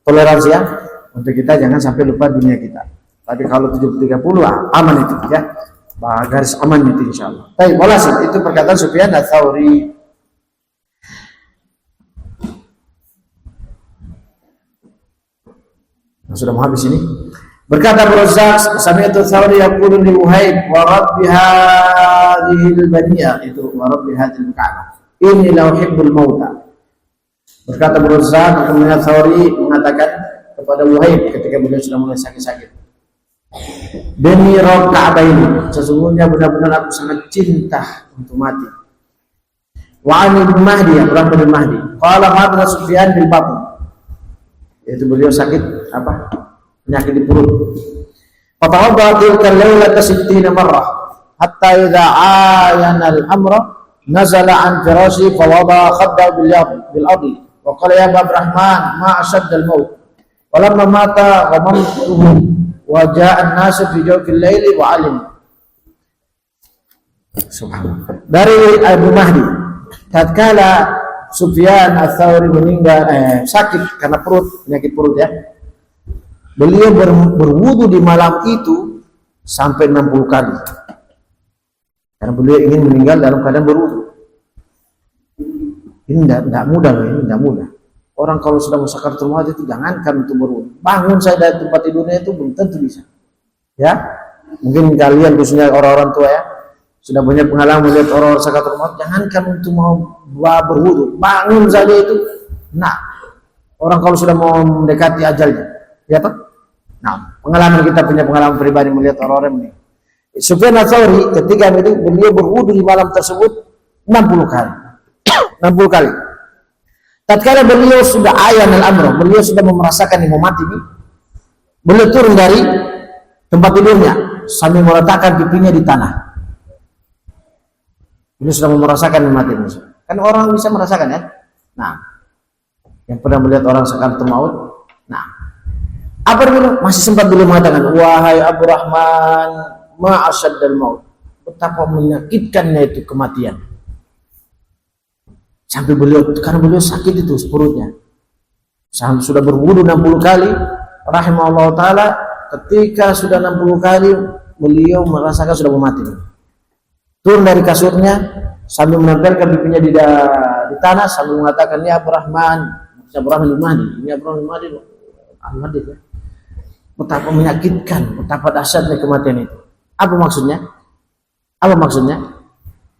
Toleransi ya. Untuk kita jangan sampai lupa dunia kita. Tapi kalau 70-30 aman itu ya. Garis aman itu insyaallah. Baik, walhasil itu perkataan Sufyan Ats-Tsauri. Sudah mau habis ini. Berkata Abu Razzaq, sami'tu Ats-Tsauri yaqulu li Wahib wa rabbi hadhihi al-baniya, itu wa rabbi hadhihi al-ka'bah. Inni la uhibbul mauta. Berkata Abu Razzaq, kemudian Ats-Tsauri mengatakan kepada Wahib ketika beliau sudah mulai sakit-sakit, demi Rabb Ka'bah ini, sesungguhnya benar-benar aku sangat cinta untuk mati. Wa ani bin Mahdi, Abraham bin Mahdi. Qala hadra Sufyan bil batn. Yaitu beliau sakit apa? Penyakit di perut. Fatawadda tilka al-lailata 60 marrah hatta idza ayana al-amra nazala an firashi fawada khadda bil ardi wa qala ya Abrahman ma ashadda al-maut. Walamma mata ghamamtuhu wa ja'a an-nasu fi jawfil laili wa alim. Subhanallah. Dari Abu Mahdi, tatkala Sufyan Ats-Tsauri meninggal sakit karena perut, penyakit perut ya. Beliau berwudu di malam itu sampai 60 kali. Karena beliau ingin meninggal dalam keadaan berwudu. Ini tidak mudah loh, ini tidak mudah. Orang kalau sudah sakaratul maut itu jangankan untuk berwudu. Bangun saya dari tempat tidurnya itu belum tentu bisa. Ya, mungkin kalian khususnya orang-orang tua ya sudah banyak pengalaman melihat orang-orang sakaratul maut. Jangankan untuk mau berwudu, bangun saja itu. Nah, orang kalau sudah mau mendekati ajalnya, ya toh? Nah, pengalaman kita punya pengalaman pribadi melihat orang-orang ini. Sufyan Ats-Tsauri ketika itu beliau berwudu di malam tersebut 60 kali. 60 kali. Tatkala beliau sudah ayan al-amr, beliau sudah merasakan mau mati, beliau turun dari tempat tidurnya sambil meletakkan pipinya di tanah. Beliau sudah merasakan mati. Kan orang bisa merasakan ya. Nah, yang pernah melihat orang sakaratul maut, nah, apa dulu masih sempat beliau mengatakan, wahai Abu Rahman, ma asyaddal maut. Betapa menyakitkannya itu kematian. Sampai beliau, karena beliau sakit itu perutnya. Sampai sudah berwudu 60 kali, rahimahullah taala, ketika sudah 60 kali beliau merasakan sudah mau mati. Turun dari kasurnya sambil menempelkan pipinya di tanah sambil mengatakan, ya Abu Rahman, Abu Rahman bin Mahdi, ini Abu Rahman bin Mahdi, Al-Mahdi ya. Betapa menyakitkan, betapa dahsyatnya kematian itu. Apa maksudnya? Apa maksudnya?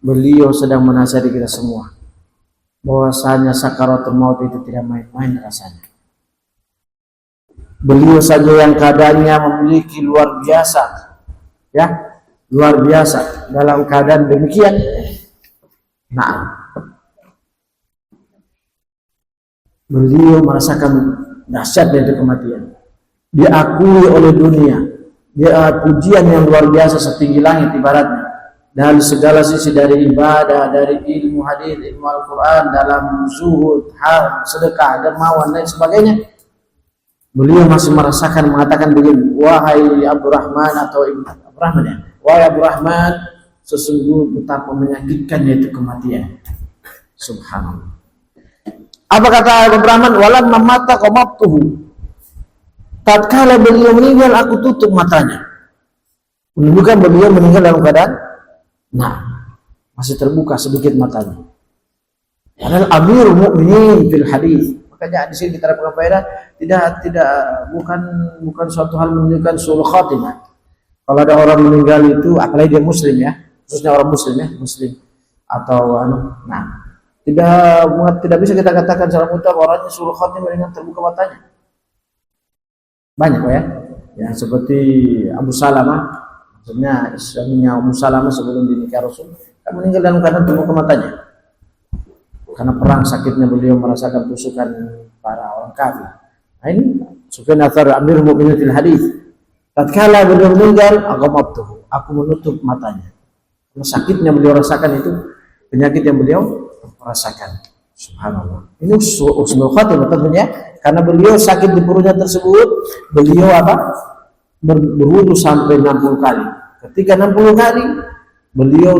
Beliau sedang menasihati kita semua bahwasanya sakaratul maut itu tidak main-main rasanya. Beliau saja yang keadaannya memiliki luar biasa, ya, luar biasa dalam keadaan demikian. Nah, beliau merasakan dahsyat dari kematian. Diakui oleh dunia, dia pujian yang luar biasa setinggi langit ibaratnya. Dari segala sisi, dari ibadah, dari ilmu hadis, ilmu Al-Quran, dalam zuhud, hal, sedekah, dermawan dan sebagainya. Beliau masih merasakan mengatakan begini, wahai Abu Rahman atau Ibnu Abu Rahman ya, wahai Abu Rahman, sesungguhnya betapa menyakitkannya itu kematian. Subhanallah. Apa kata Abu Rahman? Walam mamata qamabtuhu. Tatkala beliau meninggal, aku tutup matanya. Menunjukkan beliau meninggal dalam keadaan, nah, masih terbuka sedikit matanya. Padahal Amirul Mukminin fil hadis. Makanya di sini kita dapat faedah, tidak bukan suatu hal menunjukkan suul khatimah. Kalau ada orang meninggal itu, apalagi dia muslim ya, khususnya orang muslim ya, muslim atau nah, tidak bisa kita katakan secara mutlak orangnya suul khatimah dengan terbuka matanya. Banyak ya, yang seperti Abu Salamah, maksudnya suaminya Abu Salamah sebelum dinikah Rasul, kan meninggal dalam keadaan terbuka matanya. Karena perang sakitnya beliau merasakan tusukan para orang kafir. Nah ini Sufyan Ats-Tsauri Amirul Mukminin fil hadis. Tatkala beliau meninggal, aku menutup matanya. Karena sakitnya beliau rasakan itu penyakit yang beliau rasakan. Subhanallah. Ini husnul khatimah tentunya karena beliau sakit di perutnya tersebut, beliau berwudu sampai 60 kali. Ketika 60 kali beliau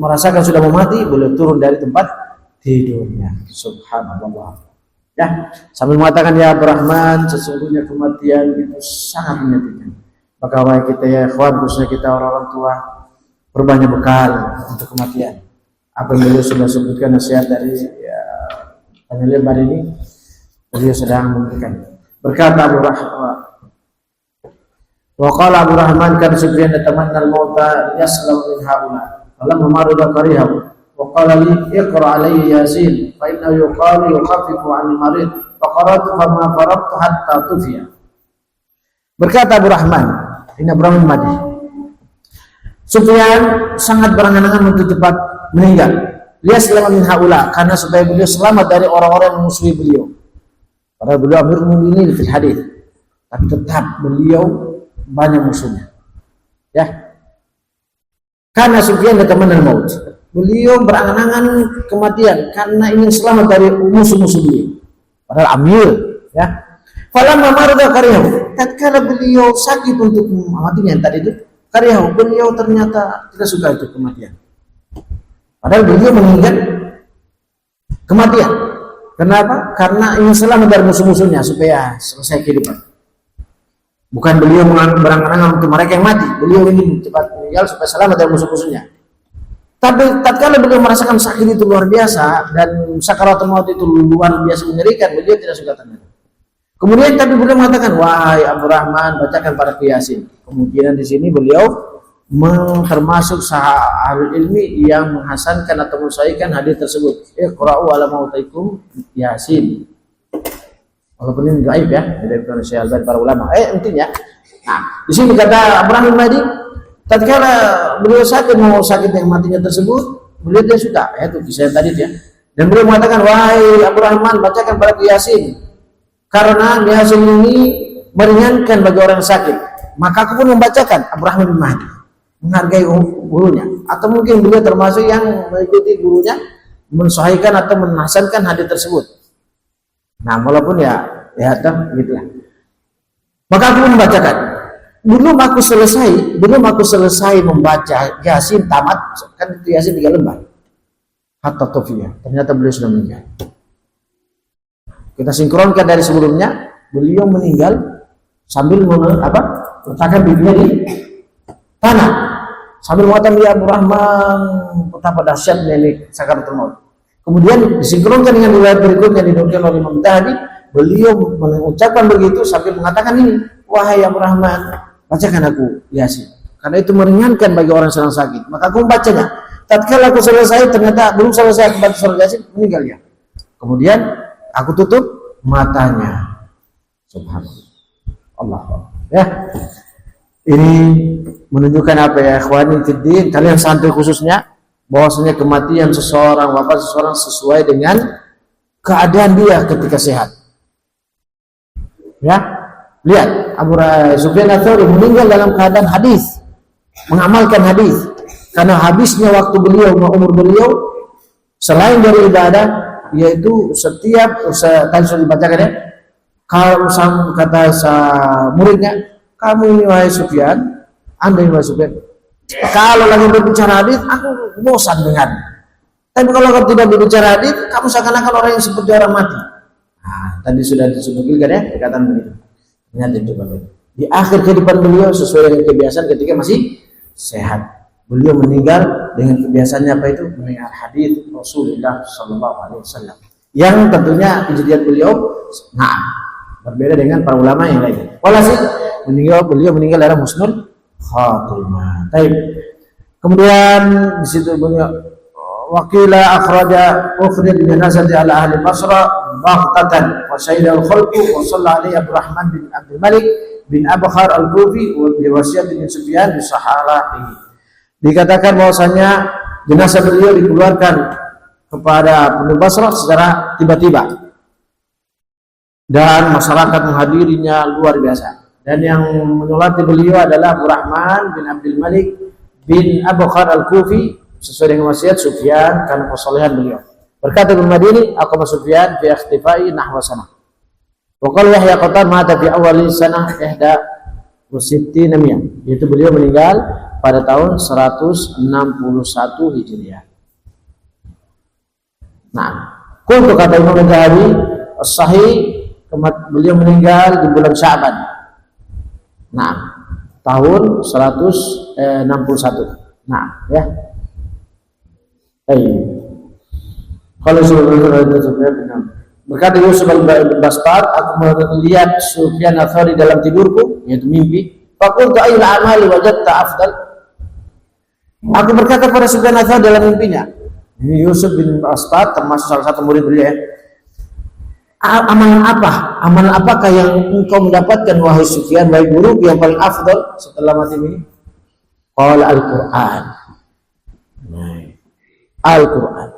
merasakan sudah mau mati, beliau turun dari tempat tidurnya. Subhanallah. Ya, sambil mengatakan ya Abu Rahman, sesungguhnya kematian itu sangat menyakitkan. Maka kita ya ikhwan, khususnya kita orang-orang tua, perbanyak bekal untuk kematian. Apa yang beliau sudah sebutkan nasihat dari panel lebar ini, beliau sedang memberikan. Berkata Abu Rahman, wa qala Abu Rahman kan Sufyan yatamanna al-mauta yaslam min haula. Falamma marida qarihahu wa qala li iqra alayhi yasin fa innahu yuqalu yukhaffifu 'an al-marid fa qara'tu fa ma faraqtu hatta tufiya. Berkata Abu Rahman, ini Abu Rahman Madi, Sufyan sangat berangan-angan untuk cepat meninggal. Dia selamat min haula, karena supaya beliau selamat dari orang-orang yang memusuhi beliau. Padahal beliau Amirul Mukminin fil hadis, tapi tetap beliau banyak musuhnya. Ya. Karena Sufyan yatamanna al-maut. Beliau berangan-angan kematian karena ingin selamat dari musuh-musuh beliau. Padahal Amir, ya. Falamma marida qariyahu, tatkala beliau sakit untuk matinya tadi itu, qariyahu, beliau ternyata tidak suka itu kematian. Padahal beliau mengingat kematian. Kenapa? Karena ingin selamat dari musuh-musuhnya supaya selesai kehidupan. Bukan beliau berangan-angan untuk mereka yang mati, beliau ingin cepat meninggal supaya selamat dari musuh-musuhnya. Tapi tatkala beliau merasakan sakit itu luar biasa dan sakaratul maut itu luar biasa mengerikan, beliau tidak suka ternyata. Kemudian tapi beliau mengatakan, wahai Abu Rahman, bacakan pada Yasin. Kemungkinan di sini beliau termasuk ahlul ilmi yang menghasankan atau mensahihkan hadis tersebut. Iqra'u ala mautaikum Yasin. Walaupun ini dhaif ya, dari Syekh Al-Albani para ulama. Intinya, nah, di sini kata Abu Rahman Madi, tatkala beliau sakit mau sakit yang matinya tersebut, beliau tidak suka. Itu kisah tadi ya. Dan beliau mengatakan, wahai Abu Rahman, bacakan pada Yasin. Karena Yasin ini meringankan bagi orang yang sakit. Maka aku pun membacakan. Abu Rahman bin Mahdi menghargai gurunya, atau mungkin beliau termasuk yang mengikuti gurunya, mensahihkan atau menhasankan hadis tersebut. Nah, walaupun ya gitulah. Maka aku pun membacakan. Belum aku selesai membaca Yasin tamat, kan itu Yasin 3 lembar. Hatta tofiyah, ternyata beliau sudah meninggal. Kita sinkronkan dari sebelumnya, beliau meninggal sambil letakkan bibinya di tanah, sambil mengatakan ya Abu Rahman, betapa dahsyatnya ini sakaratul maut. Kemudian disinkronkan dengan riwayat berikutnya dinukilkan oleh Imam Dhahabi, beliau mengucapkan begitu sambil mengatakan ini, wahai Abu Rahman, bacakan aku Yasin, karena itu meringankan bagi orang yang sedang sakit. Maka aku membacanya. Tatkala aku selesai, ternyata belum selesai aku baca surah Yasin, meninggal dia. Kemudian aku tutup matanya. Subhanallah. Allah. Ya. Ini menunjukkan apa ya, ikhwani fiddin, kalian santri khususnya, bahwasanya kematian seseorang, wafat seseorang sesuai dengan keadaan dia ketika sehat. Ya. Lihat, Abu Sufyan Ats-Tsauri meninggal dalam keadaan hadis, mengamalkan hadis. Karena habisnya waktu beliau, umur beliau, selain dari ibadah, yaitu setiap tadi sudah dibacakan ya, kalau kata muridnya, kamu ini wahai Sufyan, anda ini wahai Sufyan, kalau lagi berbicara hadis, aku bosan dengar. Tapi kalau kamu tidak berbicara hadis, kamu seakan-akan orang yang seperti orang mati. Nah, tadi sudah disebutkan ya, perkataan begitu. Ingat itu Bapak. Di akhir kehidupan beliau sesuai dengan kebiasaan ketika masih sehat. Beliau meninggal dengan kebiasaannya apa itu? Mendengar hadis Rasulullah Sallallahu Alaihi Wasallam. Yang tentunya kejadian beliau, berbeda dengan para ulama yang lain. Walhasil beliau meninggal dalam husnul khatimah. Baik. Kemudian di situ beliau wakila ukhrij janazati ala ahli Basra baghtatan wa syahida al-khalqu wa shalla alaihi Abu Rahman bin Abdul Malik bin Abkhar al-Kufi wa bi wasiat bin Sufyan bi sahalahi. Dikatakan bahwasanya jenazah beliau dikeluarkan kepada penduduk Basra secara tiba-tiba dan masyarakat menghadirinya luar biasa. Dan yang menyolati beliau adalah Abu Rahman bin Abdul Malik bin Abkhar al-Kufi sesuai dengan wasiat Sufyan karena kesolehan beliau. Berkata Ibnu Madini, aqama Sufyan fi ikhtifai nahwa sanah. Wa qala Yahya Qattan mata fi awali sanah 61 miyah. Yaitu beliau meninggal pada tahun 161 Hijriah. Nah, untuk kata Imam Dhahabi, sahih beliau meninggal di bulan Sya'ban. Nah, tahun 161. Nah, ya. Kalau berkata Yusuf al-Bastat, aku melihat Sufyan ats-Tsauri dalam tidurku, yaitu mimpi. Faqultu ayyul amali wajadta afdal. Aku berkata pada Sufyan ats-Tsauri dalam mimpinya. Ini Yusuf bin Bastat termasuk salah satu murid beliau. Amalan apakah yang engkau mendapatkan wahai Sufyan, wahai guru, yang paling afdal setelah mati ini? Qala Al-Qur'an. Al-Quran.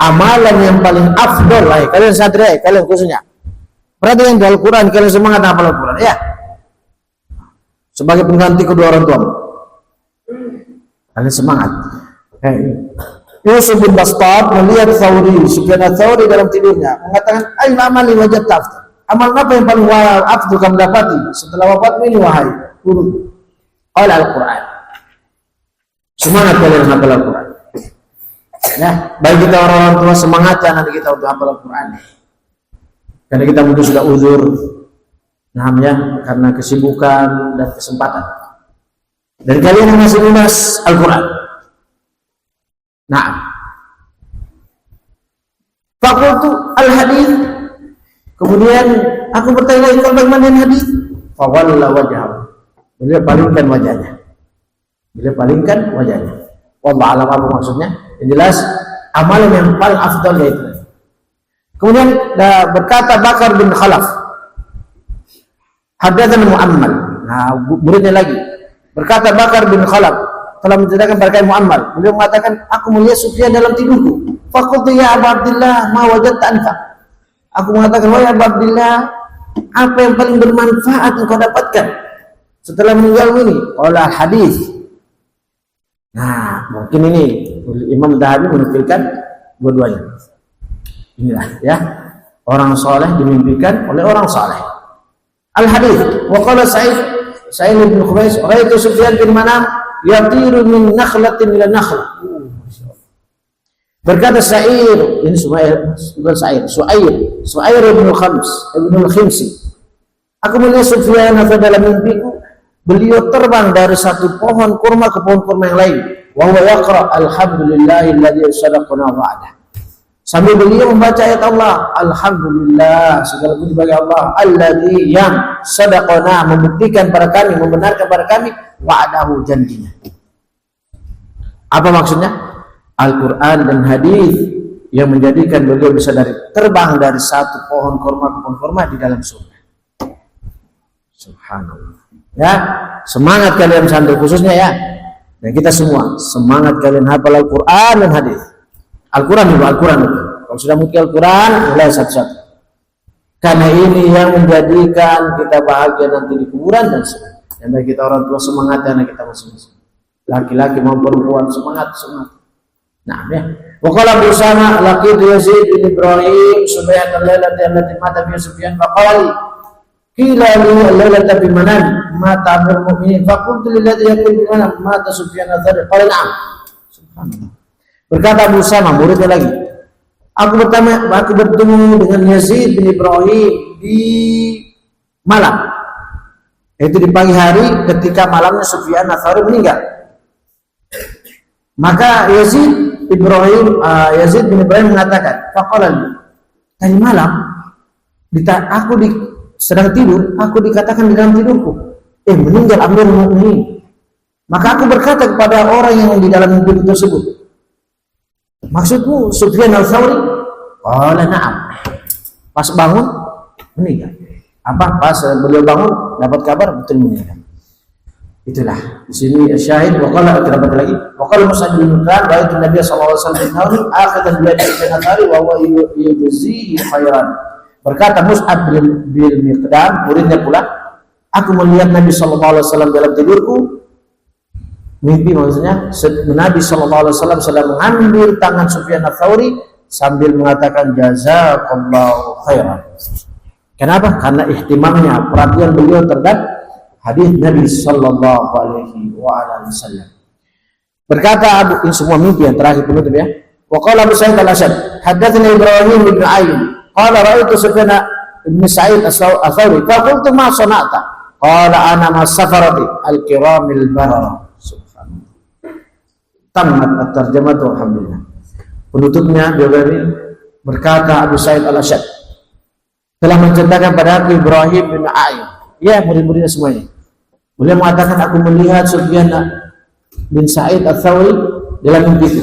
Amalan yang paling afdol, kalian sadar, kalian khususnya. Perhatikan di Al-Quran, kalian semangat hafal Al-Quran, ya. Sebagai pengganti kedua orang tua. Kalian semangat. Yusuf bin Bastat melihat Sufyan ats-Tsauri dalam tidurnya, mengatakan, "Ayu amali wajadta afdal." Amalan apa yang paling afdol kamu dapati setelah wafatmu ini, wahai guru? Qala Al-Quran. Semangat kalian hafal Al-Quran. Ya, bagi kita orang tua semangat ya nanti kita untuk hafal Al-Quran. Karena kita mungkin sudah uzur, karena kesibukan dan kesempatan. Dan kalian yang masih lunas Al-Quran. Nah, fakultu al-hadis. Kemudian aku bertanya lagi, kalau bagaimana hadis? Fawalla wajhahu. Beliau palingkan wajahnya. Wallahu a'lam apa maksudnya. Yang jelas amalan yang paling afdal yaitu. Kemudian berkata Bakar bin Khalaf, hadatsana Mu'ammal. Nah, muridnya lagi. Berkata Bakar bin Khalaf telah menceritakan berkait Mu'ammal. Beliau mengatakan, aku melihat Sufyan dalam tidurku. Faqultu ya Abu Abdillah, ma wajadta anta? Aku mengatakan, wahai Abu Abdillah, apa yang paling bermanfaat engkau dapatkan setelah meninggal ini? Qala hadis. Nah, mungkin ini Imam Dhahabi menukilkan dua-duanya. Inilah ya, orang soleh dimimpikan oleh orang soleh. Al-hadis. Wa qala Sa'id bin Khubais, ra'aitu Sufyan bin Manam yatiru min nakhlatin ila nakhlah. Berkata Sa'id, ini Su'air bin al-Khimsi. Aku melihat Sufyan dalam mimpiku, beliau terbang dari satu pohon kurma ke pohon kurma yang lain. Wa huwa yaqra alhamdulillahilladzi sadaqana wa'ada. Sambil beliau membaca ayat Allah, alhamdulillah, segala puji bagi Allah, alladzi yang sadaqana, membuktikan pada kami, membenarkan pada kami wa'adahu, janjinya. Apa maksudnya? Al-Quran dan hadis yang menjadikan beliau bisa terbang dari satu pohon kurma ke pohon kurma di dalam surga. Subhanallah. Ya, semangat kalian santri khususnya ya. Dan kita semua semangat kalian hafal Al-Quran dan hadis. Al-Quran itu. Kalau sudah muti Al-Quran, mulai satu-satu. Karena ini yang menjadikan kita bahagia nanti di kuburan dan semangat. Dan bagi kita orang tua semangat karena kita masing-masing. Laki-laki maupun perempuan semangat. Nah, ya. Wa qala bersama laqitu Yazid bin Ibrahim subhanahu wa ta'ala allati mata bi Sufyan faqali qila li al-lailata bi manan mata amir mu'minin faqultu lil ladzi yaqul bi manan mata Sufyan ats-Tsauri qala na'am. Subhanallah. Berkata Abu Sama, muridnya lagi, aku bertemu dengan Yazid bin Ibrahim di malam, yaitu di pagi hari ketika malamnya Sufyan ats-Tsauri meninggal. Maka Yazid bin Ibrahim mengatakan, faqala, tadi malam aku sedang tidur, aku dikatakan di dalam tidurku, meninggal Amirul Mukminin. Maka aku berkata kepada orang yang di dalam mimpi tersebut, maksudmu Sufyan ats-Tsauri? Qala na'am. Pas bangun meninggal. Pas beliau bangun dapat kabar betul meninggal. Itulah di sini syahid. Waqala terdapat lagi. Waqala Mus'ab bin Nu'man, baitu Nabi sallallahu alaihi wasallam akhadan bi yadi Sufyan ats-Tsauri wa huwa yujzihi khairan. Berkata Mus'ab bin Miqdam, muridnya pula, aku melihat Nabi sallallahu alaihi wasallam dalam tidurku. Mimpi maksudnya Nabi sallallahu alaihi wasallam sedang mengambil tangan Sufyan ats-Tsauri sambil mengatakan jazakallahu khairan. Kenapa? Karena ihtimamnya, perhatian beliau terhadap hadis Nabi sallallahu alaihi wasallam. Berkata Abu, ini semua mimpi yang terakhir penutup ya. Wa qala Abu Sa'id al-Ashad, haddatsana Ibrahim bin Ayyub, qala ra'aitu Sufyan bin Sa'id ats-Tsauri, fa qultu ma sana'ta? Qala ana masafarati al-kiramil barara. Subhanallah. Tamat at-tarjamatu alhamdulillah. Penutupnya beliau ini berkata Abu Sa'id Al-Asy'ari telah menceritakan pada aku Ibrahim bin A'im, ya murid-muridnya semuanya. Beliau mengatakan aku melihat Sufyan bin Sa'id Ats-Tsauri dalam mimpiku.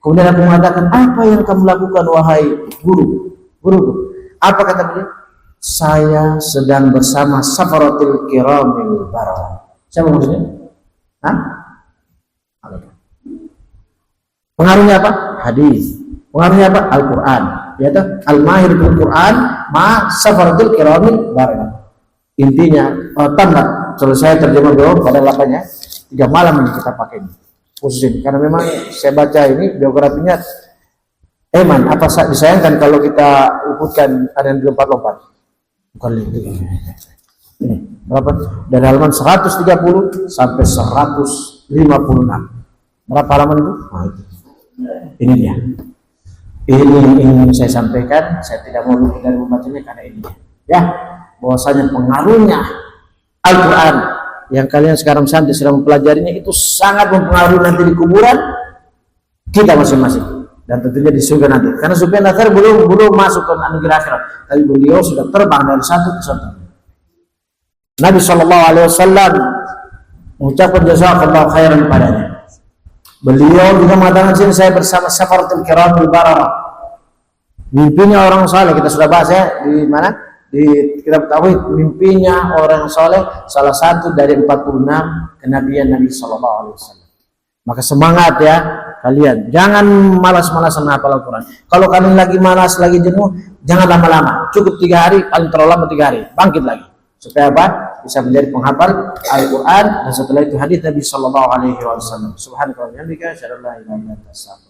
Kemudian aku mengatakan, apa yang kamu lakukan wahai guru? Guruku. Apa kata beliau? Saya sedang bersama Safaratil Kiramil Barara. Siapa maksudnya? Hah? Pengaruhnya apa? Hadis. Pengaruhnya apa? Al-Quran. Yaitu al-mahir bil Quran ma Safaratil Kiramil Barara. Intinya, tamat. Selesai terjemah beliau pada lapanya 3 malam ini kita pakai ini. Khusus ini. Karena memang saya baca ini biografinya Eman, apa disayangkan kalau kita luputkan ada yang lompat-lompat. Bukan ini. Berapa? Dari halaman 130 sampai 156. Berapa halaman itu? Nah, itu. Ini dia. Ini ingin saya sampaikan. Saya tidak mau luput dari membacanya karena ini. Ya, bahwasanya pengaruhnya Al-Quran yang kalian sekarang santai sedang mempelajarinya itu sangat mempengaruhi nanti di kuburan kita masing-masing. Dan tentunya di surga nanti. Karena Sufyan Ats-Tsauri belum masuk ke negeri akhirat, tapi beliau sudah terbang dari satu ke satu. Nabi SAW mengucapkan jazakallahu khairan padanya. Beliau juga mengatakan sini saya bersama Safaratul Kiramil Barara. Mimpinya orang saleh kita sudah bahas ya di mana? Di kitab Tauhid. Mimpinya orang saleh salah satu dari 46 kenabian Nabi SAW. Maka semangat ya kalian, jangan malas-malasan hafal Al-Quran. Kalau kalian lagi malas, lagi jenuh, jangan lama-lama. Cukup 3 hari, paling terlalu lama 3 hari. Bangkit lagi. Supaya apa? Bisa menjadi penghafal Al-Quran dan setelah itu hadis Nabi SAW. Subhanallah wa bihamdihi, asyhadu an la ilaha illa anta, astaghfiruka.